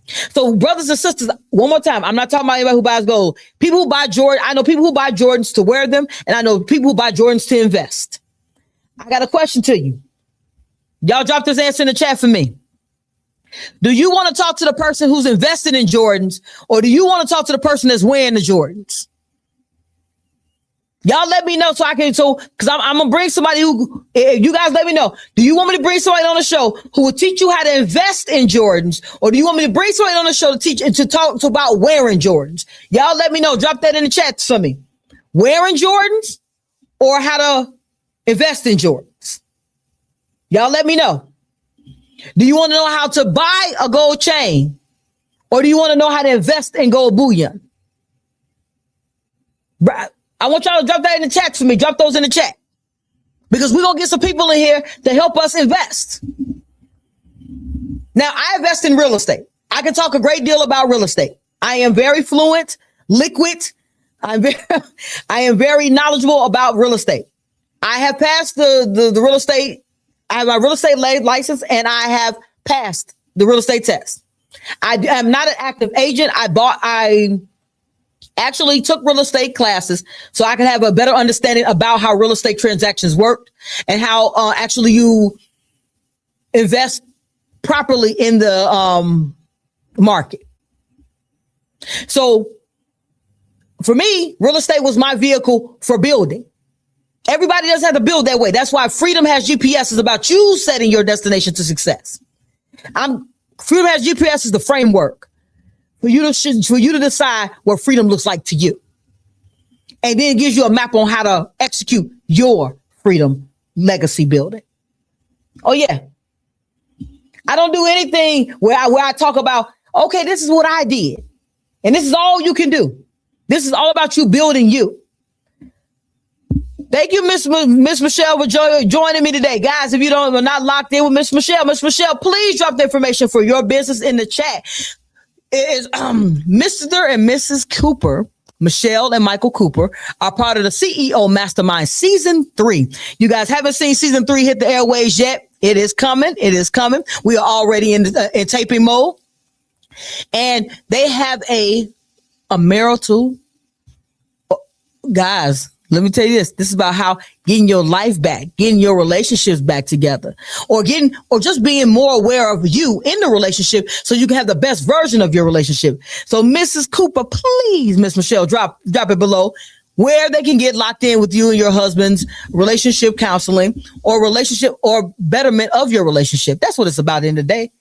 So brothers and sisters, one more time, I'm not talking about anybody who buys gold. People who buy Jordan, I know people who buy Jordans to wear them, and I know people who buy Jordans to invest. I got a question to you. Y'all drop this answer in the chat for me. Do you want to talk to the person who's invested in Jordans, or do you want to talk to the person that's wearing the Jordans? Y'all let me know because I'm going to bring somebody who, you guys let me know. Do you want me to bring somebody on the show who will teach you how to invest in Jordans? Or do you want me to bring somebody on the show to teach and to talk about wearing Jordans? Y'all let me know. Drop that in the chat for me. Wearing Jordans or how to invest in Jordans? Y'all let me know. Do you want to know how to buy a gold chain? Or do you want to know how to invest in gold bullion? I want y'all to drop that in the chat for me. Drop those in the chat. Because we're going to get some people in here to help us invest. Now, I invest in real estate. I can talk a great deal about real estate. I am very fluent, liquid. I am very knowledgeable about real estate. I have passed the real estate. I have my real estate license and I have passed the real estate test. I am not an active agent. I actually took real estate classes so I could have a better understanding about how real estate transactions work and how actually you invest properly in the market. So for me, real estate was my vehicle for building. Everybody doesn't have to build that way. That's why Freedom Has GPS is about you setting your destination to success. Freedom Has GPS is the framework for you to decide what freedom looks like to you. And then it gives you a map on how to execute your freedom legacy building. Oh yeah. I don't do anything where I talk about, okay, this is what I did. And this is all you can do. This is all about you building you. Thank you, Miss Michelle, for joining me today. Guys, if you are not locked in with Miss Michelle, please drop the information for your business in the chat. It is Mr. and Mrs. Cooper, Michelle and Michael Cooper, are part of the CEO Mastermind Season 3. You guys haven't seen Season 3 hit the airways yet. It is coming. It is coming. We are already in taping mode. And they have a marital, guys, let me tell you this. This is about how getting your life back, getting your relationships back together, or just being more aware of you in the relationship so you can have the best version of your relationship. So Mrs. Cooper, please, Miss Michelle, drop it below where they can get locked in with you and your husband's relationship counseling or relationship or betterment of your relationship. That's what it's about at the end of the day.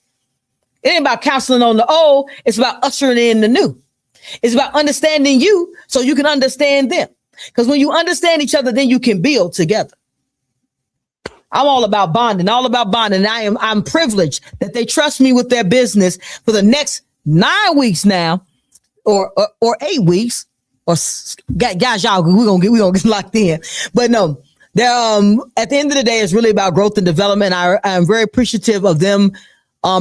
It ain't about counseling on the old. It's about ushering in the new. It's about understanding you so you can understand them. Because when you understand each other, then you can build together. I'm all about bonding, And I'm privileged that they trust me with their business for the next 9 weeks now, or 8 weeks. Or guys, y'all, we're gonna get locked in. But no, they're at the end of the day, it's really about growth and development. I'm very appreciative of them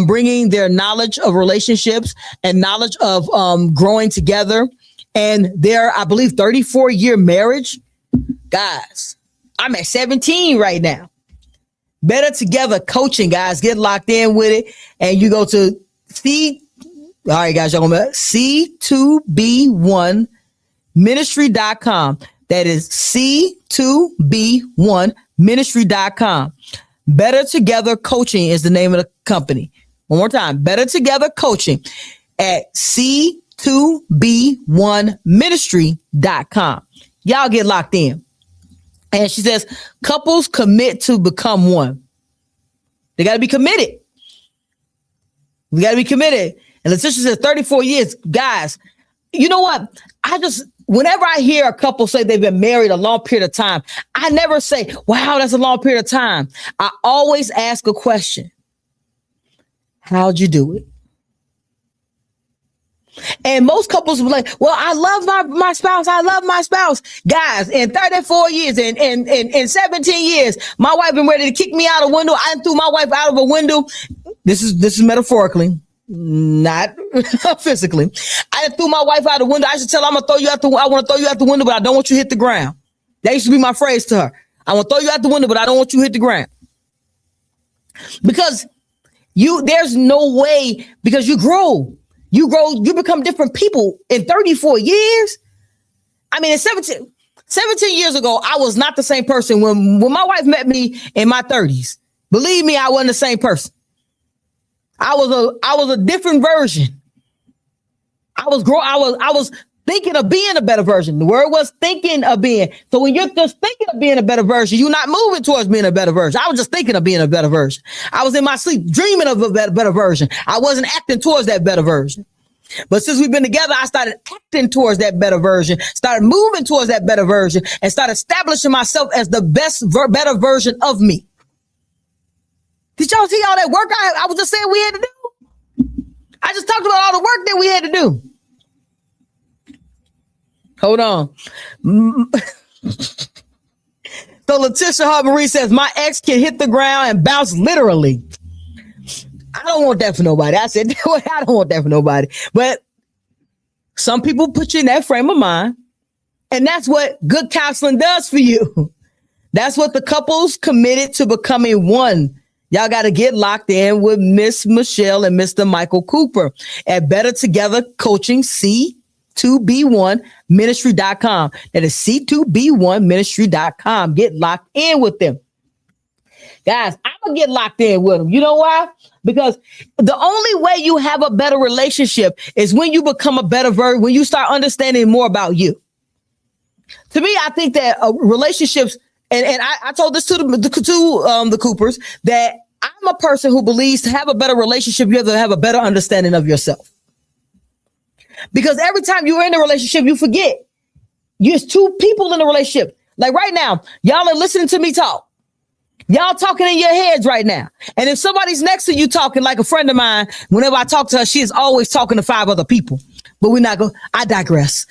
bringing their knowledge of relationships and knowledge of growing together. And their, I believe, 34-year marriage. Guys, I'm at 17 right now. Better Together Coaching, guys. Get locked in with it. And you go to all right, guys, y'all remember C2B1ministry.com. That is C2B1ministry.com. Better Together Coaching is the name of the company. One more time. Better Together Coaching at C2B1ministry.com. Y'all get locked in. And she says, couples commit to become one. They got to be committed. We got to be committed. And Letitia says 34 years. Guys, you know what? Whenever I hear a couple say they've been married a long period of time, I never say, wow, that's a long period of time. I always ask a question. How'd you do it? And most couples will be like, well, I love my spouse. I love my spouse. Guys, in 34 years and in 17 years, my wife been ready to kick me out a window. I threw my wife out of a window. This is metaphorically, not physically. I threw my wife out the window. I should tell her I want to throw you out the window, but I don't want you to hit the ground. That used to be my phrase to her. I want to throw you out the window, but I don't want you to hit the ground. Because there's no way, because you grow, you become different people in 34 years. I mean, in 17 years ago, I was not the same person. When my wife met me in my 30s, believe me, I wasn't the same person. I was a different version. I was thinking of being a better version. The word was thinking of being. So when you're just thinking of being a better version, you're not moving towards being a better version. I was just thinking of being a better version. I was in my sleep dreaming of a better version. I wasn't acting towards that better version. But since we've been together, I started acting towards that better version, started moving towards that better version, and started establishing myself as the better version of me. Did y'all see all that work I was just saying we had to do? I just talked about all the work that we had to do. Hold on. So Letitia Hart-Marie says, my ex can hit the ground and bounce literally. I don't want that for nobody. I said, I don't want that for nobody. But some people put you in that frame of mind. And that's what good counseling does for you. That's what the couples committed to becoming one. Y'all got to get locked in with Miss Michelle and Mr. Michael Cooper at Better Together Coaching, C2B1ministry.com. That is C2B1ministry.com. Get locked in with them. Guys, I'm going to get locked in with them. You know why? Because the only way you have a better relationship is when you become a better version, when you start understanding more about you. To me, I think that relationships, and I told this to the Coopers, that I'm a person who believes to have a better relationship, you have to have a better understanding of yourself. Because every time you're in a relationship, you forget. There's two people in a relationship. Like right now, y'all are listening to me talk. Y'all talking in your heads right now. And if somebody's next to you talking, like a friend of mine, whenever I talk to her, she is always talking to 5 other people. But we're not going, I digress.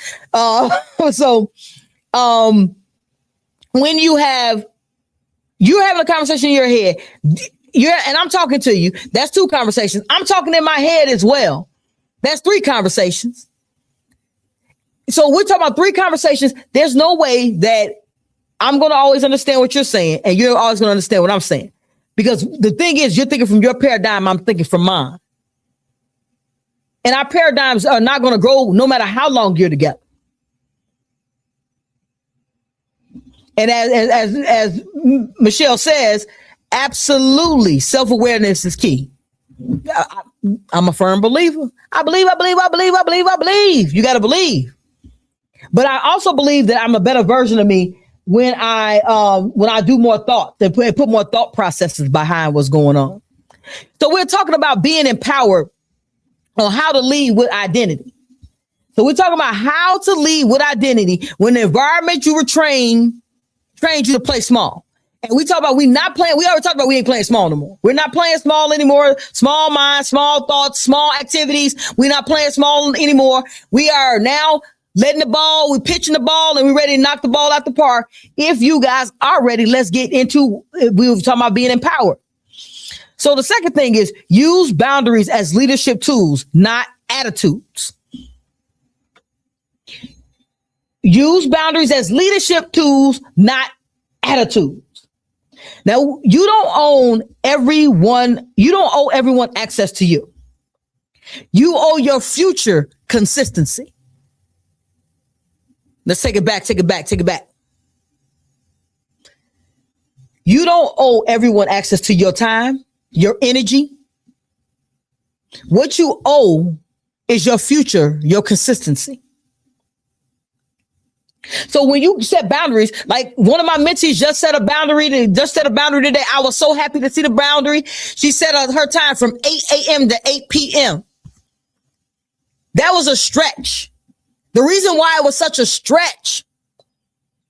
When you're having a conversation in your head, and I'm talking to you, that's 2 conversations. I'm talking in my head as well. That's 3 conversations. So we're talking about 3 conversations. There's no way that I'm going to always understand what you're saying, and you're always going to understand what I'm saying. Because the thing is, you're thinking from your paradigm, I'm thinking from mine. And our paradigms are not going to grow no matter how long you're together. And as Michelle says, absolutely, self-awareness is key. I'm a firm believer. I believe. You got to believe. But I also believe that I'm a better version of me when I do more thought, and put more thought processes behind what's going on. So we're talking about being empowered on how to lead with identity. So we're talking about how to lead with identity when the environment you were trained you to play small. And we talk about we already talked about we ain't playing small no more. We're not playing small anymore. Small minds, small thoughts, small activities. We're not playing small anymore. We are now letting the ball, we're pitching the ball, and we're ready to knock the ball out the park. If you guys are ready, let's get into, we were talking about being empowered. So the second thing is use boundaries as leadership tools, not attitudes. Use boundaries as leadership tools, not attitudes. Now, you don't owe everyone access to you. You owe your future consistency. Let's take it back. You don't owe everyone access to your time, your energy. What you owe is your future, your consistency. So when you set boundaries, like one of my mentees just set a boundary today. I was so happy to see the boundary. She set her time from 8 a.m. to 8 p.m. That was a stretch. The reason why it was such a stretch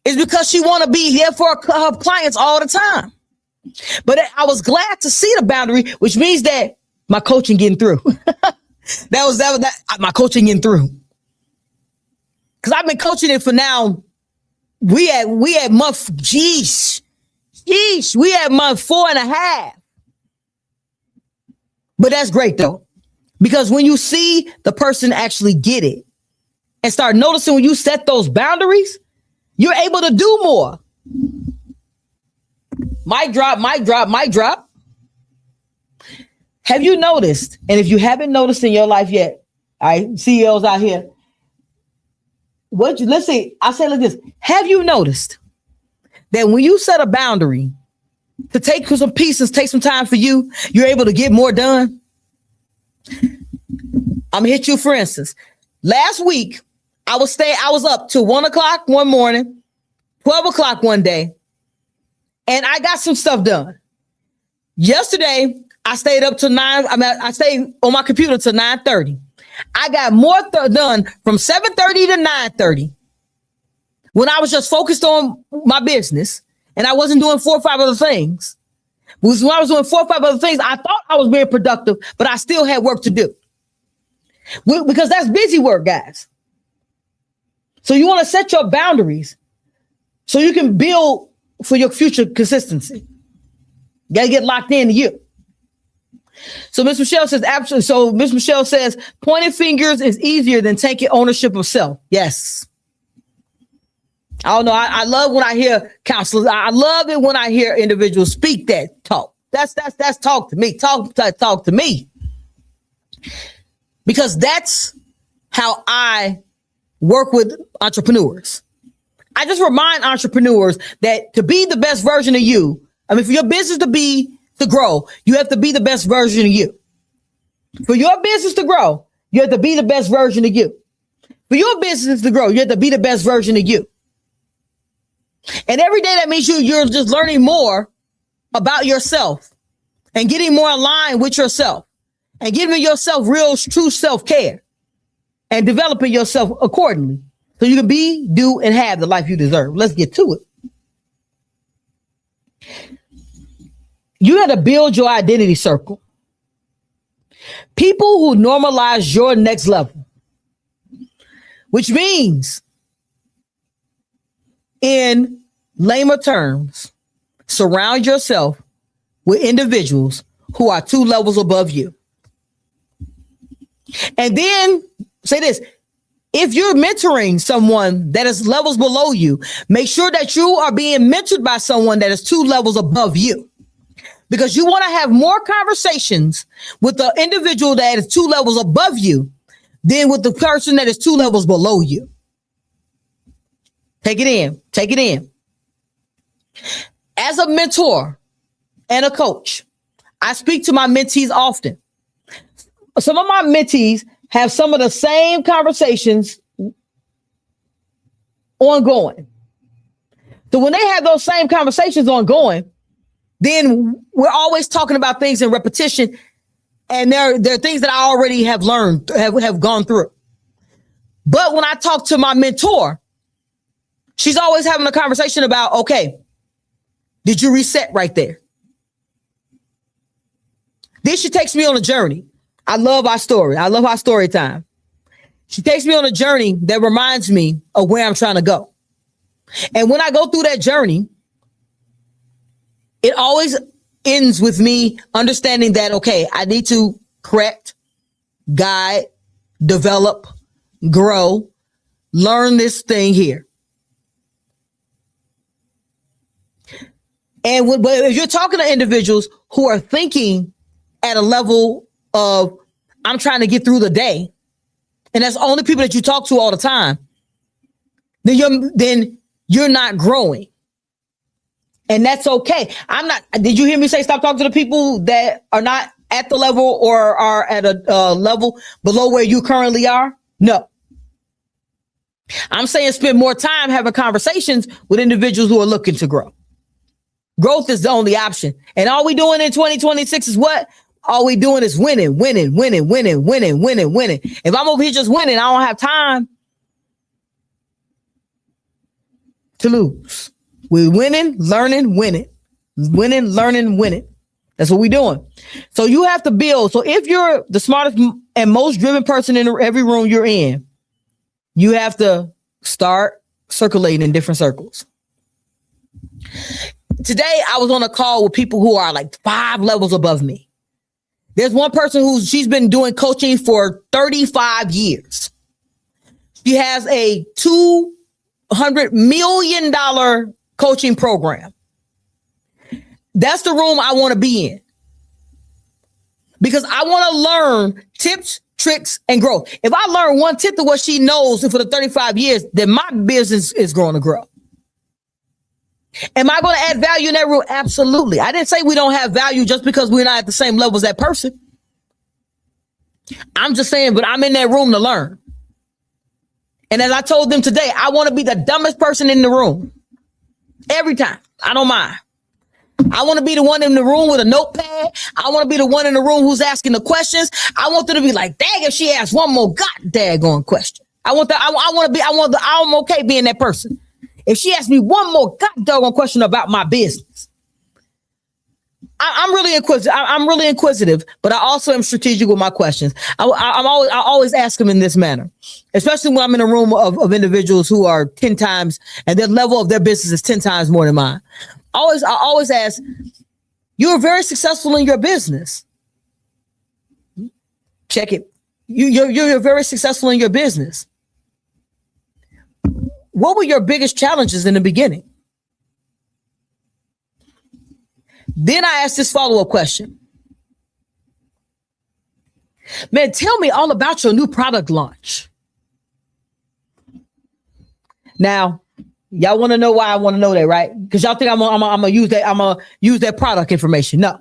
is because she want to be here for her clients all the time. But I was glad to see the boundary, which means that my coaching getting through. that was my coaching getting through. Because I've been coaching it for now. We had month, we had month 4.5. But that's great though. Because when you see the person actually get it and start noticing when you set those boundaries, you're able to do more. Mic drop. Have you noticed? And if you haven't noticed in your life yet, all right, CEOs out here, let's say, I'll say it like this. Have you noticed that when you set a boundary to take some pieces, take some time for you, you're able to get more done? I'm gonna hit you, for instance. Last week, I was up till 1 o'clock one morning, 12 o'clock one day, and I got some stuff done. Yesterday, I stayed up till 9. I stayed on my computer till 9:30. I got more done from 7:30 to 9:30 when I was just focused on my business and I wasn't doing 4 or 5 other things. Because when I was doing 4 or 5 other things, I thought I was being productive, but I still had work to do. Because that's busy work, guys. So you want to set your boundaries so you can build for your future consistency. You got to get locked into you. So Miss Michelle says, absolutely. So Miss Michelle says, pointing fingers is easier than taking ownership of self. Yes. I don't know. I love when I hear counselors. I love it when I hear individuals speak that talk. That's talk to me. Talk to me. Because that's how I work with entrepreneurs. I just remind entrepreneurs that to be the best version of you, I mean, for your business to grow, you have to be the best version of you. For your business to grow, you have to be the best version of you. For your business to grow, you have to be the best version of you. And every day that means you're just learning more about yourself and getting more aligned with yourself and giving yourself real, true self-care and developing yourself accordingly so you can be, do, and have the life you deserve. Let's get to it. You got to build your identity circle. People who normalize your next level, which means, in lamer terms, surround yourself with individuals who are 2 levels above you. And then say this: if you're mentoring someone that is levels below you, make sure that you are being mentored by someone that is 2 levels above you. Because you want to have more conversations with the individual that is 2 levels above you than with the person that is 2 levels below you. Take it in. Take it in. As a mentor and a coach, I speak to my mentees often. Some of my mentees have some of the same conversations ongoing. So when they have those same conversations ongoing, then we're always talking about things in repetition. And there are things that I already have learned, have gone through. But when I talk to my mentor, she's always having a conversation about, okay, did you reset right there? Then she takes me on a journey. I love our story. I love our story time. She takes me on a journey that reminds me of where I'm trying to go. And when I go through that journey, it always ends with me understanding that, okay, I need to correct, guide, develop, grow, learn this thing here. And if you're talking to individuals who are thinking at a level of, I'm trying to get through the day, and that's only people that you talk to all the time, then you're not growing. And that's okay. Did you hear me say stop talking to the people that are not at the level or are at a level below where you currently are? No. I'm saying spend more time having conversations with individuals who are looking to grow. Growth is the only option. And all we doing in 2026 is what? All we doing is winning. If I'm over here just winning, I don't have time to lose. We're winning, learning, winning. Winning, learning, winning. That's what we're doing. So you have to build. So if you're the smartest and most driven person in every room you're in, you have to start circulating in different circles. Today, I was on a call with people who are like 5 levels above me. There's one person she's been doing coaching for 35 years. She has a $200 million coaching program. That's the room I want to be in, because I want to learn tips, tricks, and growth. If I learn one tip of what she knows for the 35 years, then my business is going to grow. Am I going to add value in that room? Absolutely. I didn't say we don't have value just because we're not at the same level as that person. I'm just saying, but I'm in that room to learn. And as I told them today, I want to be the dumbest person in the room. Every time. I don't mind. I want to be the one in the room with a notepad. I want to be the one in the room who's asking the questions. I want them to be like, dang, if she asks one more daggone question. I'm okay being that person. If she asks me one more doggone question about my business, I'm really inquisitive. I'm really inquisitive, but I also am strategic with my questions. I always ask them in this manner, especially when I'm in a room of individuals who are 10 times, and their level of their business is 10 times more than mine. I always ask, you're very successful in your business. Check it. You're very successful in your business. What were your biggest challenges in the beginning? Then I asked this follow-up question. Man, tell me all about your new product launch. Now, y'all want to know why I want to know that, right? Because y'all think I'm gonna use that. I'm gonna use that product information. No,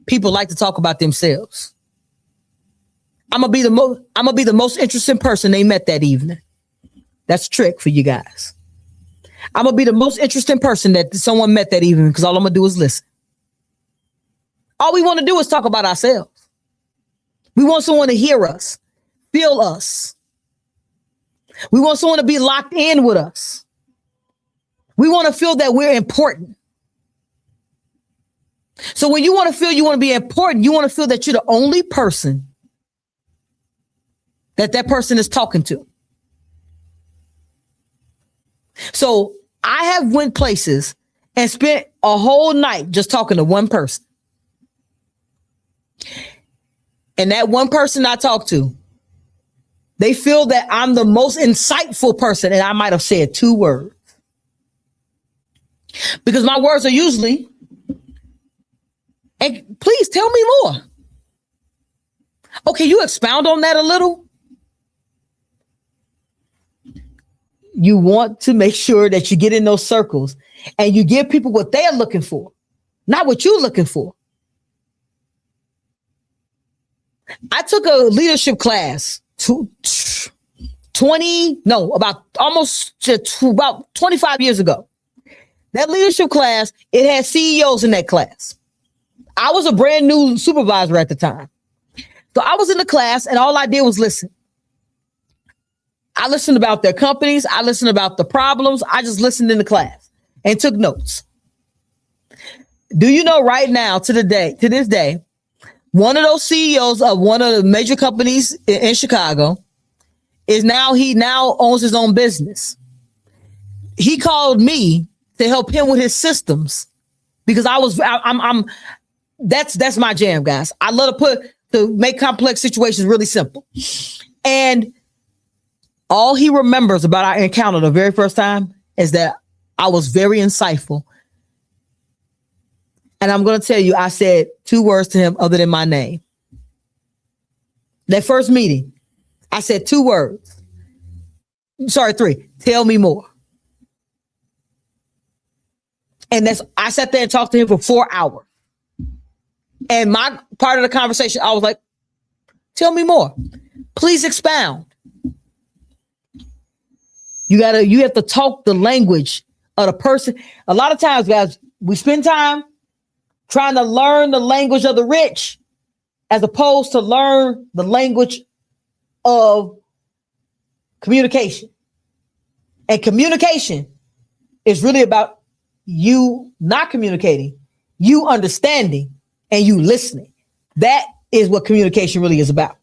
people like to talk about themselves. I'm gonna be the most interesting person they met that evening. That's a trick for you guys. I'm going to be the most interesting person that someone met that evening because all I'm going to do is listen. All we want to do is talk about ourselves. We want someone to hear us, feel us. We want someone to be locked in with us. We want to feel that we're important. So when you want to feel you want to be important, you want to feel that you're the only person that person is talking to. So I have went places and spent a whole night just talking to one person. And that one person I talked to, they feel that I'm the most insightful person, and I might have said 2 words. Because my words are usually, and please tell me more. Okay, you expound on that a little. You want to make sure that you get in those circles and you give people what they're looking for, not what you're looking for. I took a leadership class about 25 years ago. That leadership class, it had CEOs in that class. I was a brand new supervisor at the time. So I was in the class and all I did was listen. I listened about their companies. I listened about the problems. I just listened in the class and took notes. Do you know right now to this day, one of those CEOs of one of the major companies in Chicago he now owns his own business. He called me to help him with his systems because that's my jam, guys. I love to make complex situations really simple. And all he remembers about our encounter the very first time is that I was very insightful. And I'm going to tell you, I said 2 words to him other than my name. That first meeting, I said 2 words. Sorry, 3. Tell me more. And I sat there and talked to him for 4 hours. And my part of the conversation, I was like, tell me more. Please expound. You have to talk the language of the person. A lot of times, guys, we spend time trying to learn the language of the rich as opposed to learn the language of communication. And communication is really about you not communicating, you understanding, and you listening. That is what communication really is about.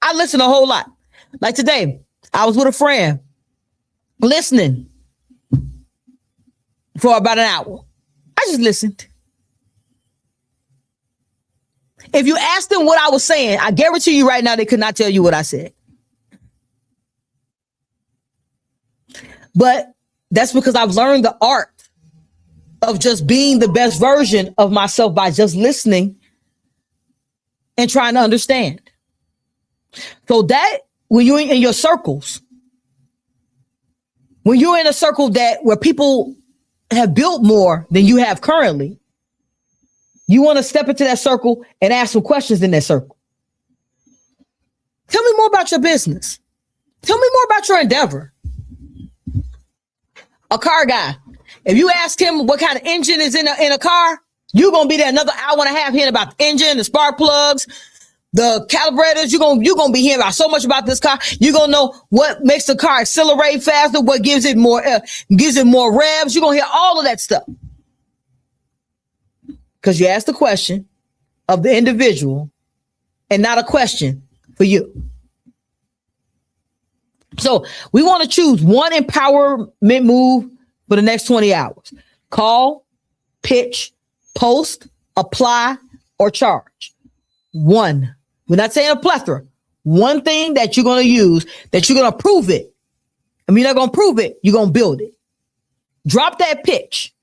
I listen a whole lot. Like today, I was with a friend listening for about an hour. I just listened. If you asked them what I was saying, I guarantee you right now, they could not tell you what I said. But that's because I've learned the art of just being the best version of myself by just listening and trying to understand. So that when you're in your circles, when you're in a circle where people have built more than you have currently, you want to step into that circle and ask some questions in that circle. Tell me more about your business. Tell me more about your endeavor. A car guy, if you ask him what kind of engine is in a car, you're going to be there another hour and a half hearing about the engine, the spark plugs, the calibrators. You're going to be hearing about so much about this car. You're going to know what makes the car accelerate faster, what gives it more revs. You're going to hear all of that stuff. Because you asked the question of the individual and not a question for you. So we want to choose one empowerment move for the next 20 hours. Call, pitch, post, apply, or charge. One. We're not saying a plethora. One thing that you're going to use, that you're going to prove it. I mean, you're not going to prove it. You're going to build it. Drop that pitch.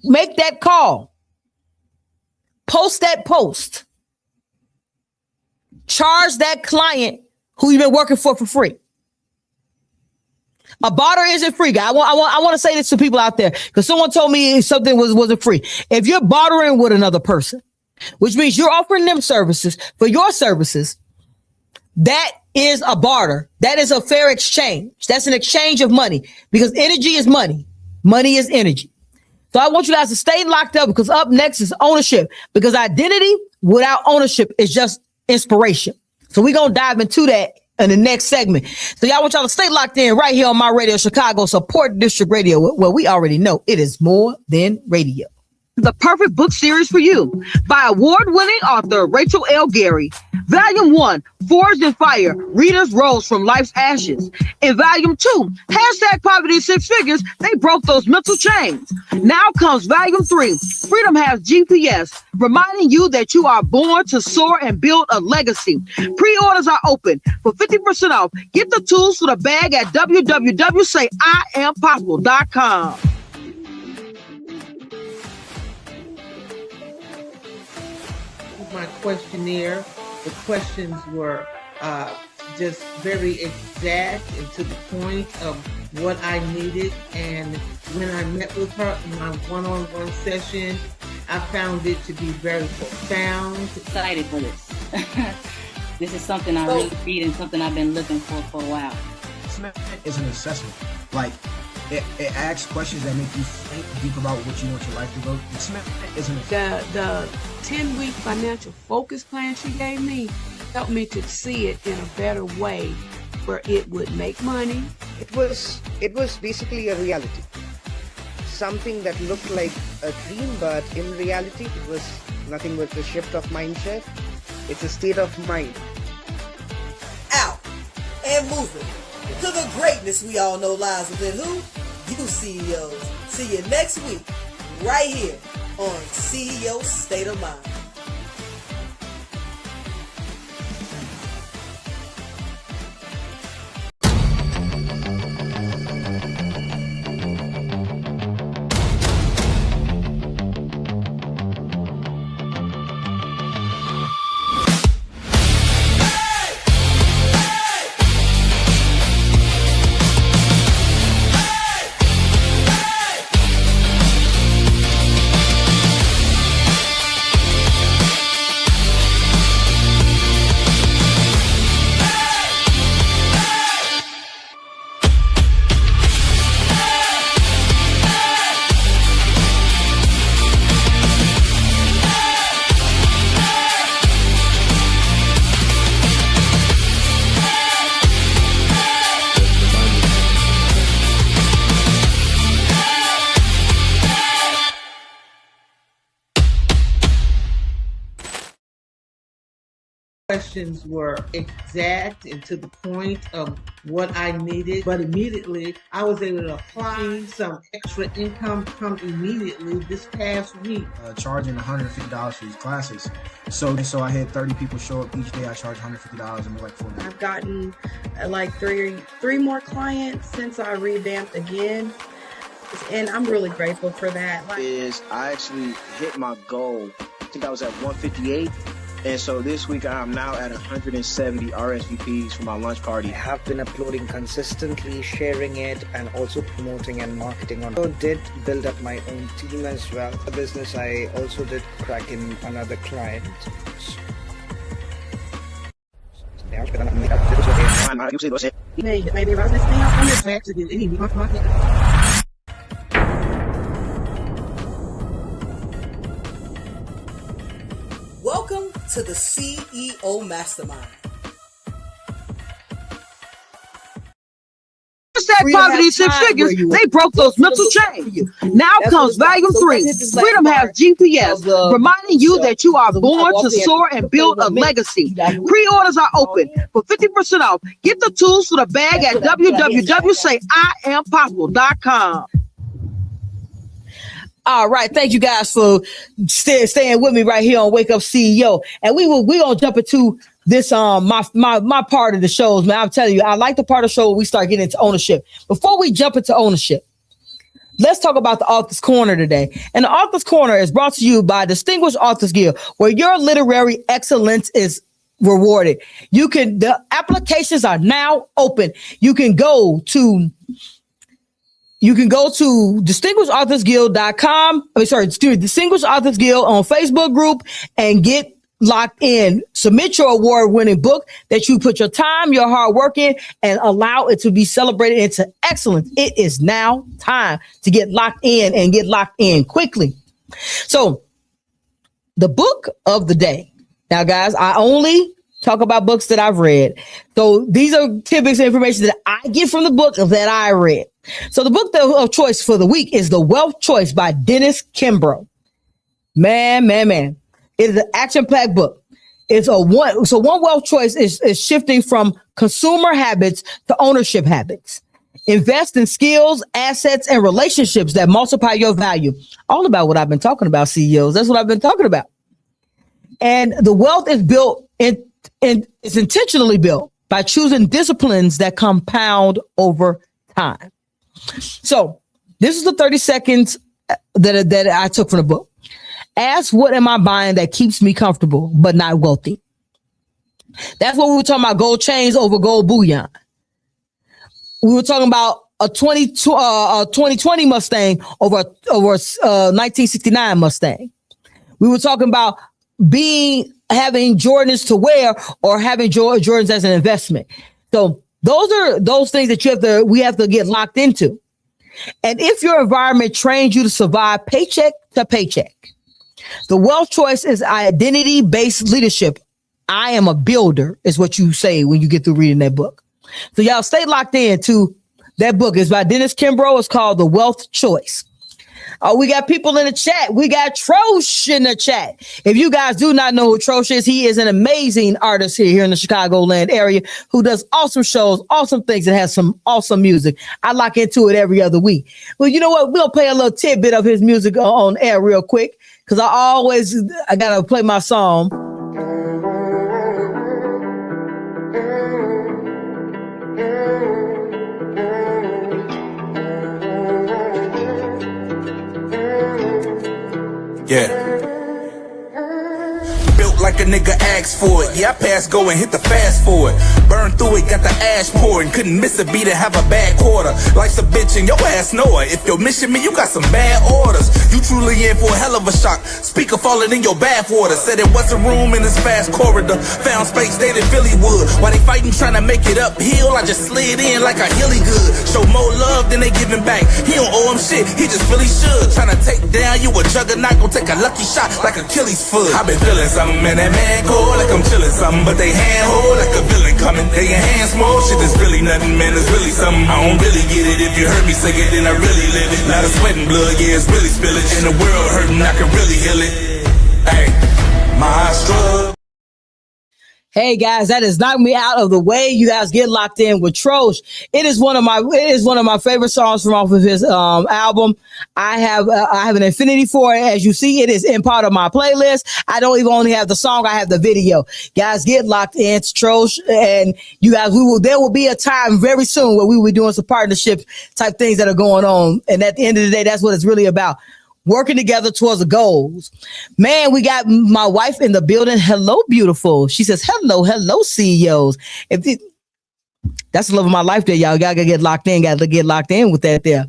Make that call. Post that post. Charge that client who you've been working for free. A barter isn't free, guy. I want to say this to people out there because someone told me something wasn't free. If you're bartering with another person, which means you're offering them services for your services, that is a barter. That is a fair exchange. That's an exchange of money because energy is money. Money is energy. So I want you guys to stay locked up because up next is ownership, because identity without ownership is just inspiration. So we're going to dive into that in the next segment. So y'all want y'all to stay locked in right here on My Radio Chicago, Support District Radio, where we already know it is more than radio. The perfect book series for you by award-winning author Rachel L. Gary. Volume 1, Forged in Fire, Readers Rose from Life's Ashes. In Volume 2, #Poverty Six Figures, They Broke Those Mental Chains. Now comes Volume 3, Freedom Has GPS, reminding you that you are born to soar and build a legacy. Pre-orders are open for 50% off. Get the tools for the bag at www.sayiampossible.com. My questionnaire, the questions were just very exact and to the point of what I needed. And when I met with her in my one-on-one session, I found it to be very profound. Excited for this. This is something I really need and something I've been looking for a while. Assessment is an assessment. Like, it asks questions that make you think deep about what you want your life to go. Assessment is an assessment. The 10-week financial focus plan she gave me helped me to see it in a better way where it would make money. It was basically a reality. Something that looked like a dream, but in reality, it was nothing but a shift of mindset. It's a state of mind. Out and moving to the greatness we all know lies within who? You CEOs. See you next week, right here on CEO State of Mind. Questions were exact and to the point of what I needed, but immediately I was able to apply some extra income come immediately this past week. Charging $150 for these classes. So I had 30 people show up each day. I charge $150 and we're like 40. I've gotten like three more clients since I revamped again. And I'm really grateful for that. I actually hit my goal. I think I was at 158. And so this week I'm now at 170 RSVPs for my lunch party. I have been uploading consistently, sharing it, and also promoting and marketing on it. I did build up my own team as well. The business, I also did crack in another client. Welcome to the CEO Mastermind. Poverty Six Figures, They Broke Those Mental Chains. Now comes Volume 3, Freedom Has GPS, reminding you that you are born to soar and build a legacy. Pre-orders are open for 50% off. Get the tools for the bag at www.sayiampossible.com. All right, thank you guys for staying with me right here on Wake Up CEO, and we gonna jump into this my part of the shows, man. I'm telling you, I like the part of the show where we start getting into ownership. Before we jump into ownership, let's talk about the Author's Corner today. And the Author's Corner is brought to you by Distinguished Authors Guild, where your literary excellence is rewarded. The applications are now open. You can go to distinguishedauthorsguild.com. Distinguished Authors Guild on Facebook group and get locked in. Submit your award-winning book that you put your time, your hard work in, and allow it to be celebrated into excellence. It is now time to get locked in and get locked in quickly. So the book of the day. Now, guys, I only talk about books that I've read. So these are tidbits of information that I get from the book that I read. So the book of choice for the week is The Wealth Choice by Dennis Kimbro. Man. It is an action-packed book. It's one wealth choice is shifting from consumer habits to ownership habits. Invest in skills, assets, and relationships that multiply your value. All about what I've been talking about, CEOs. That's what I've been talking about. And the wealth is built and it's intentionally built by choosing disciplines that compound over time. So this is the 30 seconds that I took from the book. Ask, what am I buying that keeps me comfortable but not wealthy? That's what we were talking about, gold chains over gold bullion. We were talking about a 2020 Mustang over 1969 Mustang. We were talking about having Jordans to wear or having Jordans as an investment. So those are those things that we have to get locked into. And if your environment trains you to survive paycheck to paycheck, the wealth choice is identity-based leadership. I am a builder is what you say when you get through reading that book. So y'all stay locked in to that book. It's by Dennis Kimbro. It's called The Wealth Choice. We got people in the chat. We got Trosh in the chat. If you guys do not know who Trosh is, he is an amazing artist here in the Chicagoland area who does awesome shows, awesome things, and has some awesome music. I lock into it every other week. Well, you know what? We'll play a little tidbit of his music on air real quick because I got to play my song. Yeah. Built like a nigga asked for it. Yeah, I passed go and hit the fast forward. Burned through it, got the ash pouring. Couldn't miss a beat and have a bad quarter. Life's a bitch and your ass know it. If you're missing me, you got some bad orders. You truly in for a hell of a shock. Speaker falling in your bathwater. Said it wasn't room in this fast corridor. Found space, stayed in Phillywood. While they fighting, trying to make it uphill, I just slid in like a hilly good. Show more love than they giving back. He don't owe him shit, he just really should. Trying to take down you a juggernaut, gon' take a lucky shot like Achilles' foot. I've been feeling something, man, that man cold like I'm chilling something, but they handhold like a villain coming. They enhance more shit, is really nothing, man, it's really something. I don't really get it. If you heard me say it, then I really live it. Not a sweating blood, yeah, it's really spillage. In the world hurting, I can really heal it. Hey, my struggle. Hey guys, that has knocked me out of the way. You guys get locked in with Trosh. It is one of my favorite songs from off of his album. I have an affinity for it. As you see, it is in part of my playlist. I don't even only have the song, I have the video. Guys, get locked in. It's Trosh, and you guys, there will be a time very soon where we will be doing some partnership type things that are going on. And at the end of the day, that's what it's really about. Working together towards the goals. Man, we got my wife in the building. Hello, beautiful. She says, hello, CEOs. That's the love of my life there, y'all. Gotta get locked in. Gotta get locked in with that there.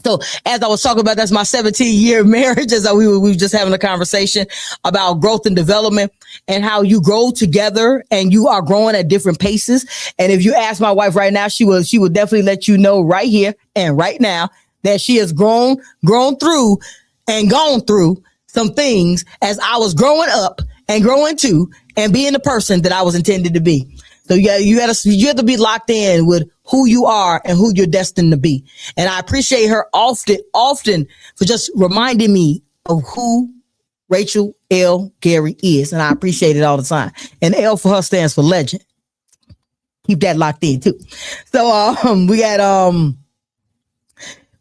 So as I was talking about, that's my 17-year marriage, as we were just having a conversation about growth and development and how you grow together and you are growing at different paces. And if you ask my wife right now, she would definitely let you know right here and right now that she has grown through and gone through some things as I was growing up and growing too and being the person that I was intended to be. So you have to be locked in with who you are and who you're destined to be. And I appreciate her often for just reminding me of who Rachel L. Gary is. And I appreciate it all the time. And L for her stands for legend. Keep that locked in too. So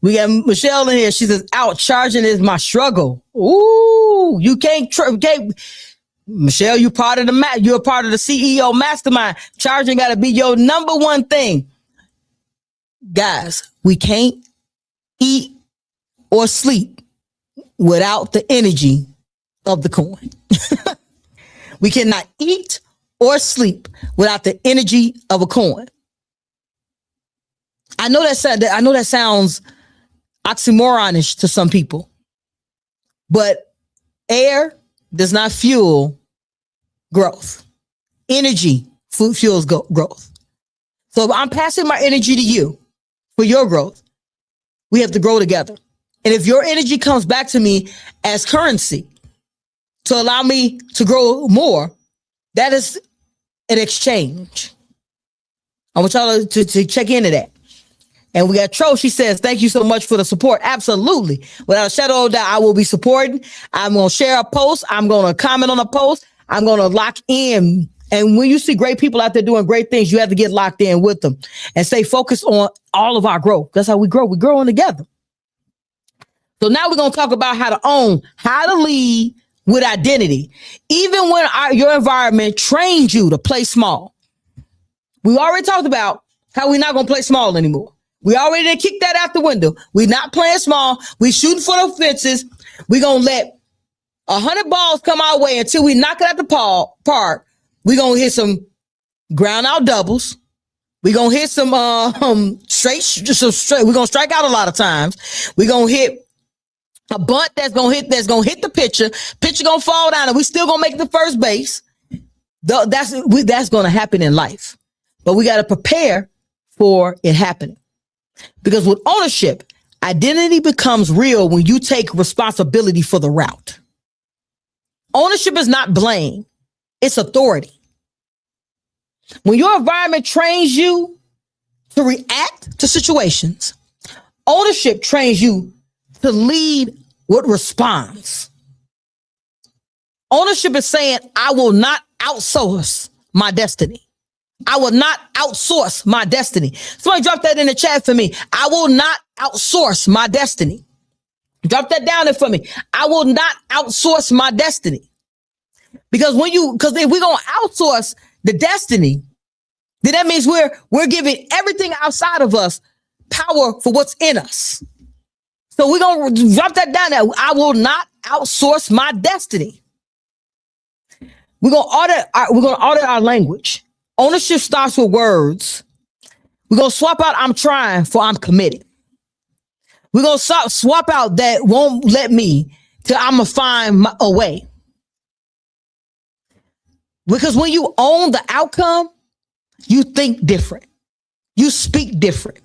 we got Michelle in here. She says, out charging is my struggle. Ooh, you can't Michelle, you're part of the CEO mastermind. Charging got to be your number one thing. Guys, we can't eat or sleep without the energy of the coin. We cannot eat or sleep without the energy of a coin. I know that sounds oxymoronish to some people, but air does not fuel growth. Energy fuels growth. So if I'm passing my energy to you for your growth, we have to grow together. And if your energy comes back to me as currency to allow me to grow more, that is an exchange. I want y'all to check into that. And we got Tro. She says, thank you so much for the support. Absolutely. Without a shadow of doubt, I will be supporting. I'm going to share a post. I'm going to comment on a post. I'm going to lock in. And when you see great people out there doing great things, you have to get locked in with them and stay focused on all of our growth. That's how we grow. We're growing together. So now we're going to talk about how to own, how to lead with identity. Even when your environment trains you to play small. We already talked about how we're not going to play small anymore. We already did kick that out the window. We're not playing small. We shooting for the fences. We're going to let 100 balls come our way until we knock it at the park. We're going to hit some ground out doubles. We're going to hit some straight. We're going to strike out a lot of times. We're going to hit a bunt that's going to hit the pitcher. Pitcher going to fall down and we still going to make the first base. That's going to happen in life. But we got to prepare for it happening. Because with ownership, identity becomes real when you take responsibility for the route. Ownership is not blame. It's authority. When your environment trains you to react to situations, ownership trains you to lead what responds. Ownership is saying, I will not outsource my destiny. I will not outsource my destiny. Somebody drop that in the chat for me. I will not outsource my destiny. Drop that down there for me. I will not outsource my destiny. Because if we're going to outsource the destiny, then that means we're giving everything outside of us power for what's in us. So we're going to drop that down there. I will not outsource my destiny. We're going to audit our language. Ownership starts with words. We're going to swap out I'm trying for I'm committed. We're going to swap out that won't let me till I'm going to find a way. Because when you own the outcome, you think different. You speak different.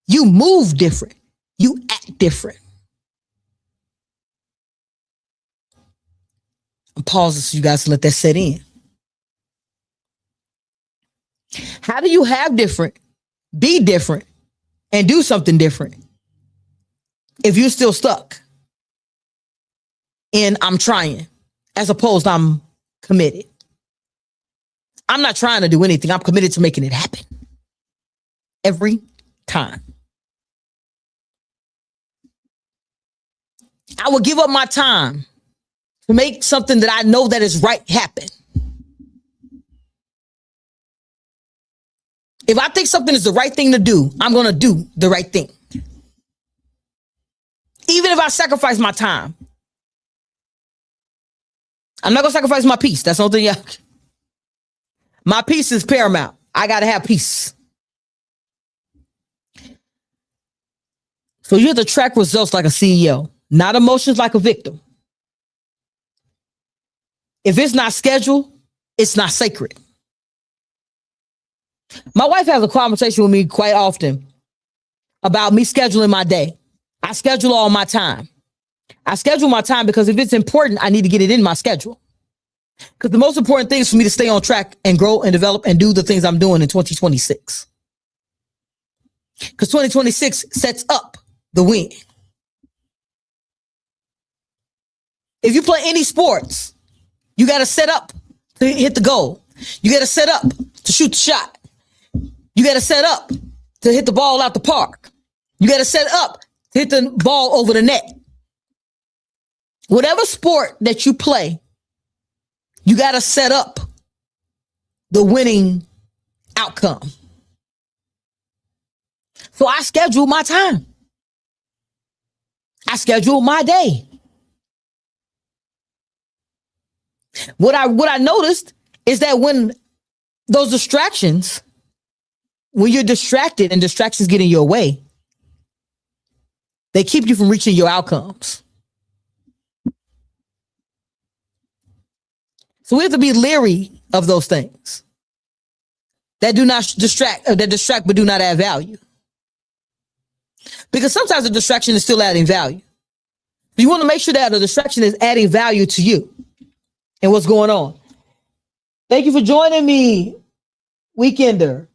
You move different. You act different. I'm pausing so you guys can let that set in. How do you have different, be different, and do something different if you're still stuck in I'm trying as opposed to I'm committed? I'm not trying to do anything. I'm committed to making it happen every time. I will give up my time to make something that I know that is right happen. If I think something is the right thing to do, I'm going to do the right thing. Even if I sacrifice my time. I'm not going to sacrifice my peace. That's the only thing. My peace is paramount. I got to have peace. So you have to track results like a CEO, not emotions like a victim. If it's not scheduled, it's not sacred. My wife has a conversation with me quite often about me scheduling my day. I schedule all my time. I schedule my time because if it's important, I need to get it in my schedule. Because the most important thing is for me to stay on track and grow and develop and do the things I'm doing in 2026. Because 2026 sets up the win. If you play any sports, you got to set up to hit the goal. You got to set up to shoot the shot. You got to set up to hit the ball out the park. You got to set up to hit the ball over the net. Whatever sport that you play, you got to set up the winning outcome. So I schedule my time. I schedule my day. What I noticed is that when those distractions, when you're distracted and distractions get in your way, they keep you from reaching your outcomes. So we have to be leery of those things that do not distract but do not add value. Because sometimes the distraction is still adding value. You want to make sure that the distraction is adding value to you and what's going on. Thank you for joining me, Weekender.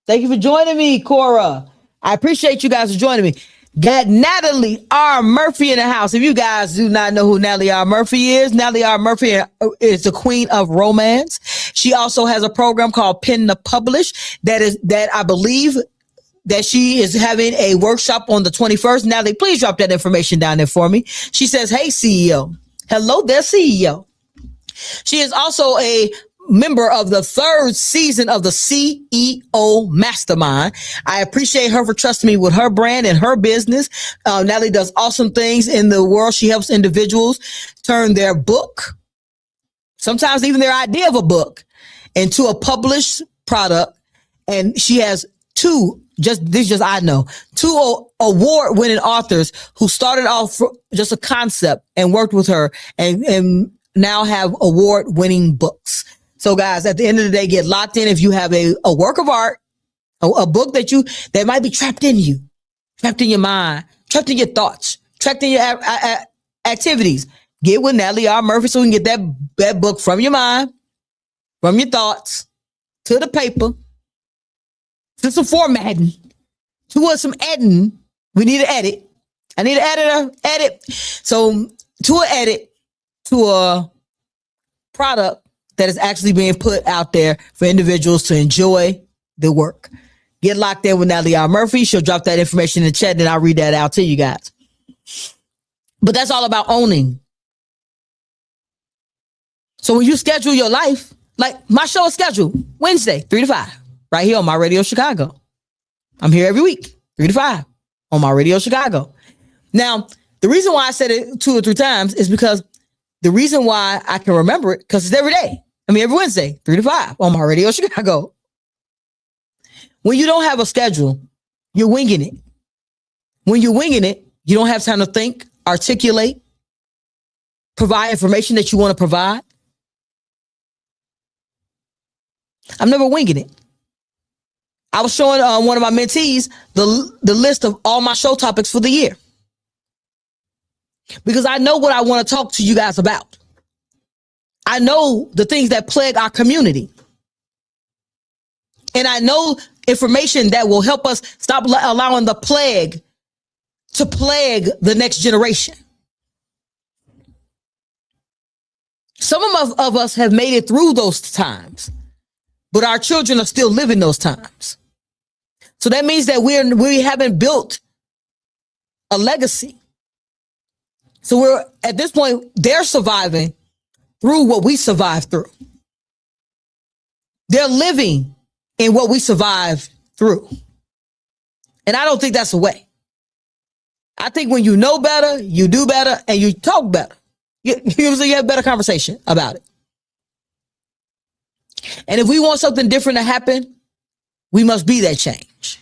Thank you for joining me, Cora. I appreciate you guys for joining me. Got Natalie R. Murphy in the house. If you guys do not know who Natalie R. Murphy is, Natalie R. Murphy is the queen of romance. She also has a program called Pen to Publish that I believe that she is having a workshop on the 21st. Natalie, please drop that information down there for me. She says, hey, CEO. Hello there, CEO. She is also a member of the 3rd season of the CEO Mastermind. I appreciate her for trusting me with her brand and her business. Natalie does awesome things in the world. She helps individuals turn their book, sometimes even their idea of a book, into a published product. And she has two award-winning authors who started off just a concept and worked with her and now have award-winning books. So guys, at the end of the day, get locked in. If you have a work of art, a book that might be trapped in you, trapped in your mind, trapped in your thoughts, trapped in your activities, get with Natalie R. Murphy so we can get that book from your mind, from your thoughts, to the paper, to some formatting, to some editing. We need to edit. I need an edit. So to an edit, to a product that is actually being put out there for individuals to enjoy the work. Get locked in with Natalie R. Murphy. She'll drop that information in the chat and I'll read that out to you guys. But that's all about owning. So when you schedule your life, like my show is scheduled Wednesday, 3 to 5, right here on My Radio Chicago. I'm here every week, 3 to 5 on My Radio Chicago. Now, the reason why I said it 2 or 3 times is because the reason why I can remember it, because it's every day. Every Wednesday, 3 to 5 on My Radio Chicago. When you don't have a schedule, you're winging it. When you're winging it, you don't have time to think, articulate, provide information that you want to provide. I'm never winging it. I was showing one of my mentees the list of all my show topics for the year. Because I know what I want to talk to you guys about. I know the things that plague our community. And I know information that will help us stop allowing the plague to plague the next generation. Some of us have made it through those times, but our children are still living those times. So that means that we haven't built a legacy. So we're at this point, they're surviving through what we survived through. They're living in what we survived through. And I don't think that's the way. I think when you know better, you do better, and you talk better. You have better conversation about it. And if we want something different to happen, we must be that change.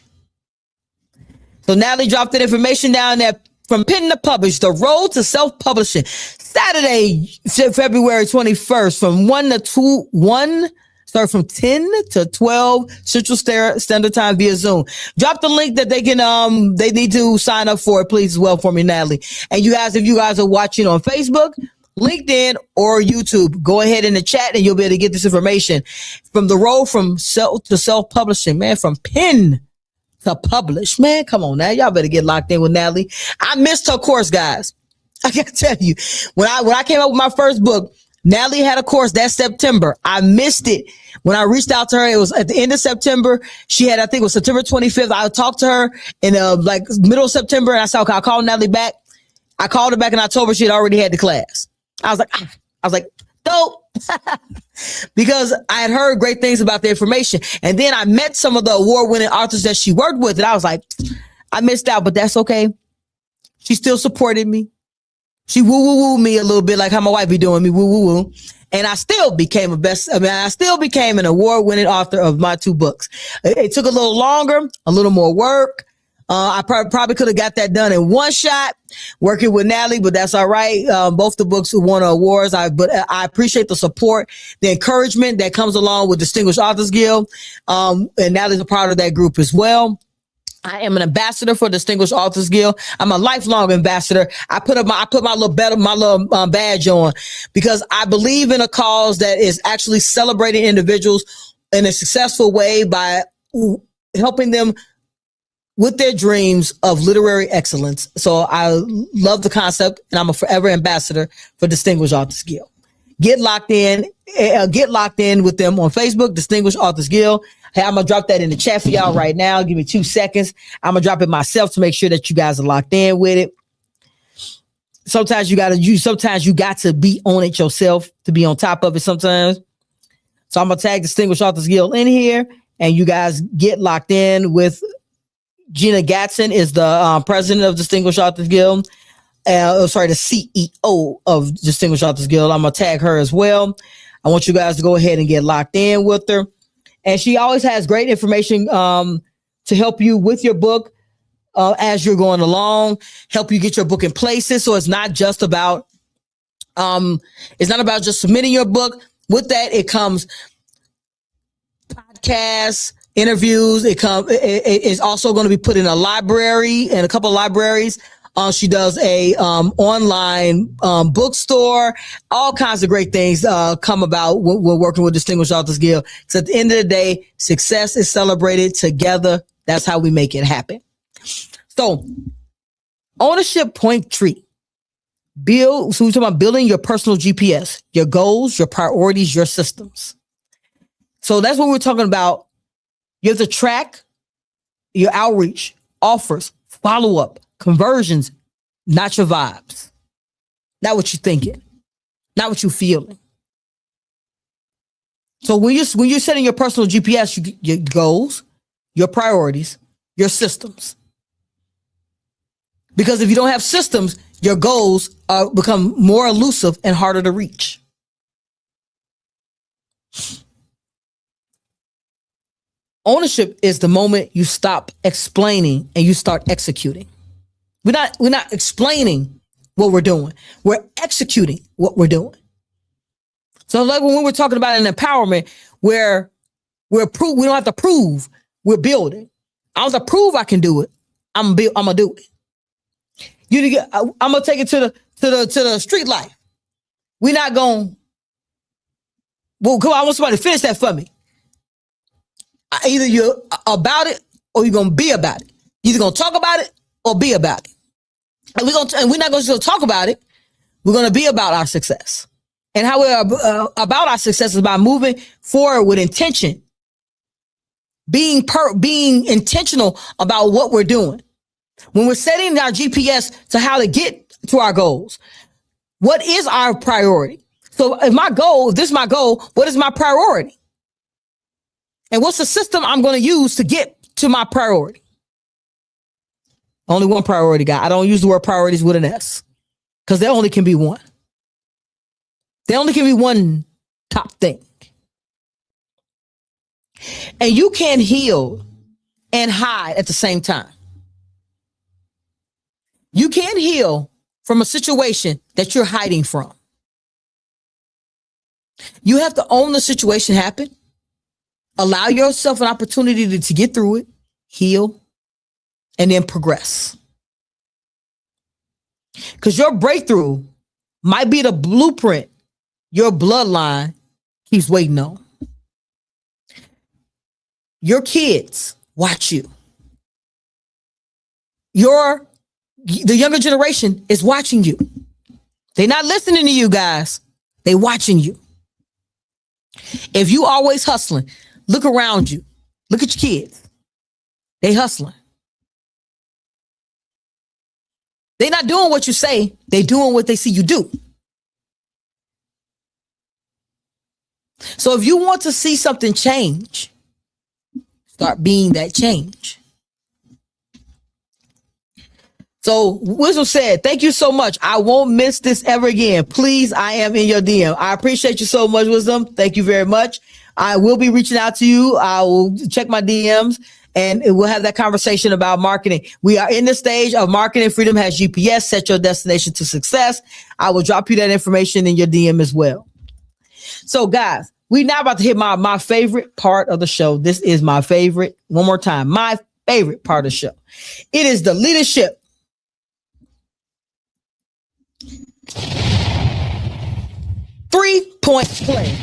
So Natalie dropped that information down there from Pen to Publish, the road to self-publishing. Saturday, February 21st, from 10 to 12 Central Standard Time via Zoom. Drop the link that they need to sign up for it, please, as well, for me, Natalie. And you guys, if you guys are watching on Facebook, LinkedIn, or YouTube, go ahead in the chat and you'll be able to get this information from the road from self-publishing, man, from Pen to Publish. Man, come on now. Y'all better get locked in with Natalie. I missed her course, guys. I gotta tell you, when I came up with my first book, Natalie had a course that September. I missed it. When I reached out to her, it was at the end of September. She had, I think it was September 25th. I talked to her in middle of September, and I said, okay, I'll call Natalie back. I called her back in October. She had already had the class. I was like, dope. Because I had heard great things about the information. And then I met some of the award-winning authors that she worked with, and I was like, I missed out, but that's okay. She still supported me. She woo-woo-woo me a little bit, like how my wife be doing me, woo-woo-woo. And I still became I still became an award-winning author of my 2 books. It took a little longer, a little more work, I probably could have got that done in one shot working with Natalie, but that's all right. Both the books won awards. But I appreciate the support, the encouragement that comes along with Distinguished Authors Guild. And Natalie's a part of that group as well. I am an ambassador for Distinguished Authors Guild. I'm a lifelong ambassador. I put my little badge on because I believe in a cause that is actually celebrating individuals in a successful way by helping them with their dreams of literary excellence. So I love the concept, and I'm a forever ambassador for Distinguished Authors Guild. Get locked in with them on Facebook, Distinguished Authors Guild. Hey, I'm going to drop that in the chat for y'all right now. Give me 2 seconds. I'm going to drop it myself to make sure that you guys are locked in with it. Sometimes you got to be on it yourself to be on top of it sometimes. So I'm going to tag Distinguished Authors Guild in here, and you guys get locked in with Gina Gatson is the president of Distinguished Authors Guild. The CEO of Distinguished Authors Guild. I'm going to tag her as well. I want you guys to go ahead and get locked in with her. And she always has great information to help you with your book as you're going along, help you get your book in places. So it's not just about just submitting your book. With that, it comes podcasts, interviews. It is also going to be put in a library, in a couple of libraries. She does a online bookstore. All kinds of great things come about when we're working with Distinguished Authors Guild. So at the end of the day, success is celebrated together. That's how we make it happen. So, ownership point tree. So we're talking about building your personal GPS, your goals, your priorities, your systems. So that's what we're talking about. You have to track your outreach, offers, follow-up, conversions, not your vibes, not what you're thinking, not what you're feeling. So when you're setting your personal GPS, your goals, your priorities, your systems. Because if you don't have systems, your goals become more elusive and harder to reach. Ownership is the moment you stop explaining and you start executing. We're not explaining what we're doing. We're executing what we're doing. So like when we're talking about an empowerment where we don't have to prove, we're building. I don't have to prove I can do it. I'm gonna do it. I'm gonna take it to the street life. We're not going. Well, come on, I want somebody to finish that for me. Either you're about it or you're gonna be about it. You're either gonna talk about it or be about it. And we're not gonna just talk about it. We're gonna be about our success. And how we're about our success is by moving forward with intention, being intentional about what we're doing. When we're setting our GPS to how to get to our goals, what is our priority? So if this is my goal, what is my priority? And what's the system I'm going to use to get to my priority? Only one priority, guy. I don't use the word priorities with an S because there only can be one. There only can be one top thing. And you can't heal and hide at the same time. You can't heal from a situation that you're hiding from. You have to own the situation happen. Allow yourself an opportunity to get through it, heal, and then progress. Because your breakthrough might be the blueprint your bloodline keeps waiting on. Your kids watch you. The younger generation is watching you. They're not listening to you guys. They're watching you. If you always hustling, look around you. Look at your kids. They hustling. They're not doing what you say. They're doing what they see you do. So if you want to see something change, start being that change. So Wisdom said, thank you so much. I won't miss this ever again. Please, I am in your DM. I appreciate you so much, Wisdom. Thank you very much. I will be reaching out to you. I will check my DMs and we'll have that conversation about marketing. We are in the stage of Marketing Freedom has GPS, set your destination to success. I will drop you that information in your DM as well. So guys, we now about to hit my favorite part of the show. This is my favorite. One more time, my favorite part of the show. It is the leadership 3-point play.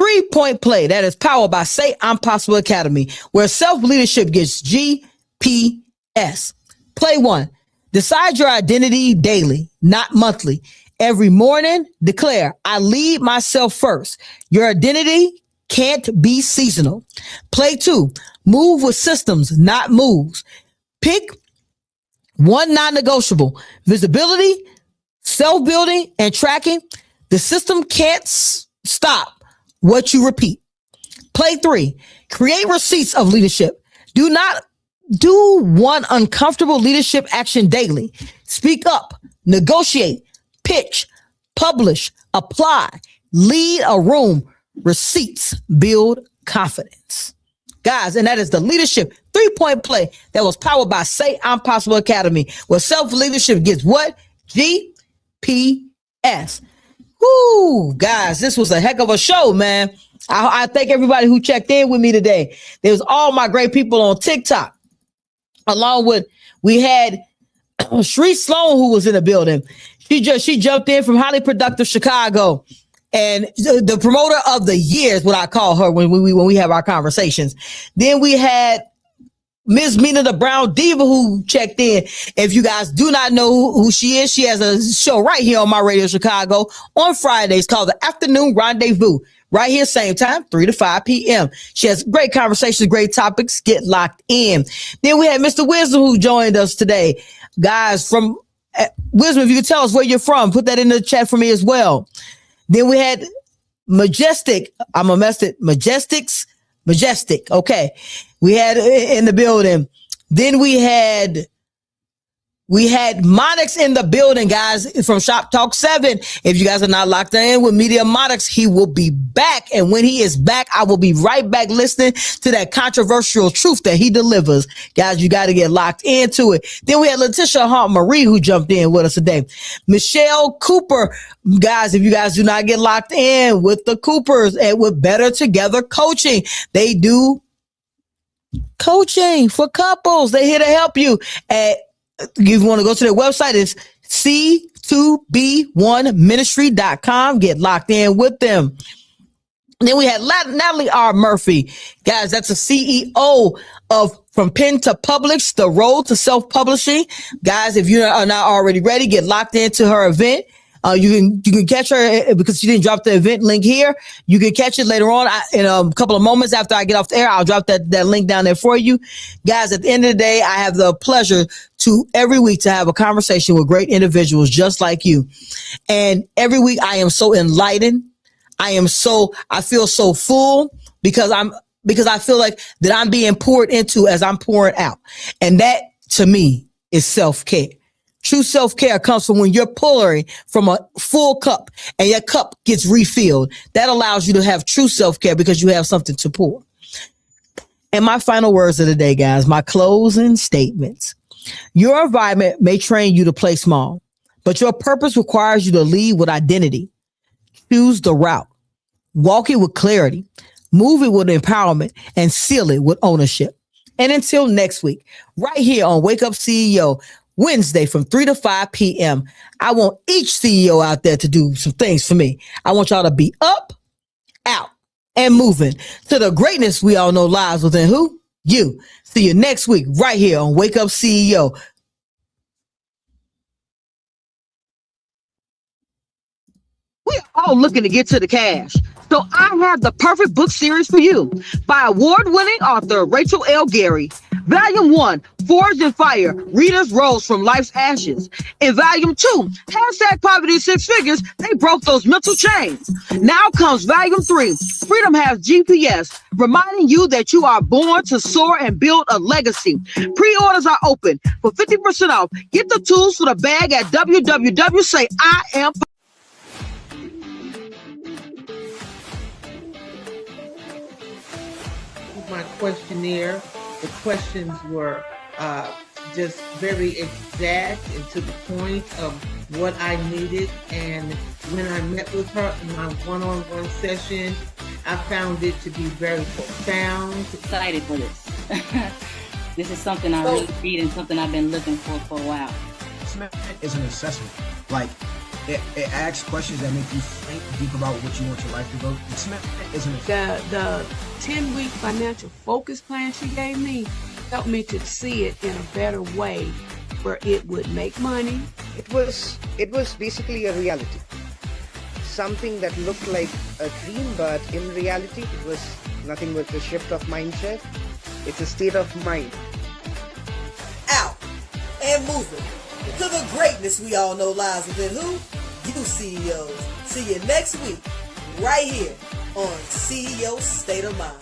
3-point play that is powered by Say I'm Possible Academy, where self-leadership gets GPS. Play 1. Decide your identity daily, not monthly. Every morning, declare, I lead myself first. Your identity can't be seasonal. Play 2. Move with systems, not moves. Pick one non-negotiable. Visibility, self-building, and tracking. The system can't stop what you repeat. Play 3. Create receipts of leadership. Do not do one uncomfortable leadership action daily. Speak up, negotiate, pitch, publish, apply, lead a room. Receipts build confidence. Guys, and that is the leadership 3-point play that was powered by Say I'm Possible Academy, where self-leadership gets what? GPS. Woo, guys, this was a heck of a show, man. I thank everybody who checked in with me today. There was all my great people on TikTok, along with we had Shree Sloan, who was in the building. She jumped in from Highly Productive Chicago, and the promoter of the year is what I call her when we have our conversations. Then we had Ms. Mina the Brown Diva, who checked in. If you guys do not know who she is, she has a show right here on my radio Chicago on Fridays called the Afternoon Rendezvous. Right here, same time, 3 to 5 p.m. She has great conversations, great topics. Get locked in. Then we had Mr. Wisdom, who joined us today. Guys, from Wisdom, if you could tell us where you're from, put that in the chat for me as well. Then we had Majestic. I'm a mess it. Majestic. Okay. We had in the building. Then we had Monix in the building, guys, from Shop Talk 7. If you guys are not locked in with Media Monix, he will be back. And when he is back, I will be right back listening to that controversial truth that he delivers. Guys, you got to get locked into it. Then we had Letitia Hart Marie, who jumped in with us today. Michelle Cooper. Guys, if you guys do not get locked in with the Coopers and with Better Together Coaching, they do coaching for couples. They're here to help you. If you want to go to their website, it's C2B1ministry.com. Get locked in with them. Then we had Natalie R. Murphy. Guys, that's a CEO of From Pen to Publish, The Road to Self-Publishing. Guys, if you are not already ready, get locked into her event. You can catch her because she didn't drop the event link here. You can catch it later on in a couple of moments after I get off the air. I'll drop that link down there for you. Guys, at the end of the day, I have the pleasure to every week to have a conversation with great individuals just like you. And every week I am so enlightened. I feel so full because I feel like that I'm being poured into as I'm pouring out. And that to me is self-care. True self-care comes from when you're pouring from a full cup and your cup gets refilled. That allows you to have true self-care because you have something to pour. And my final words of the day, guys, my closing statements. Your environment may train you to play small, but your purpose requires you to lead with identity. Choose the route. Walk it with clarity. Move it with empowerment and seal it with ownership. And until next week, right here on Wake Up CEO, Wednesday from 3 to 5 p.m. I want each CEO out there to do some things for me. I want y'all to be up, out, and moving to the greatness we all know lies within who? You. See you next week right here on Wake Up CEO. We are all looking to get to the cash. So I have the perfect book series for you by award-winning author Rachel L. Gary. Volume 1, Forged in Fire, Readers Rose from Life's Ashes. In Volume 2, #Poverty 6 Figures, they broke those mental chains. Now comes Volume 3, Freedom Has GPS, reminding you that you are born to soar and build a legacy. Pre-orders are open for 50% off. Get the tools for the bag at www.sayiam. my questionnaire. The questions were just very exact and to the point of what I needed. And when I met with her in my one-on-one session, I found it to be very profound. Excited for this. This is something I really need and something I've been looking for a while. Assessment is an assessment. Like, it asks questions that make you think deep about what you want your life to go. Assessment is an assessment. The 10-week financial focus plan she gave me helped me to see it in a better way where it would make money. It was basically a reality. Something that looked like a dream, but in reality, it was nothing but a shift of mindset. It's a state of mind. Out and moving to the greatness we all know lies within who? You CEOs. See you next week, right here on CEO State of Mind.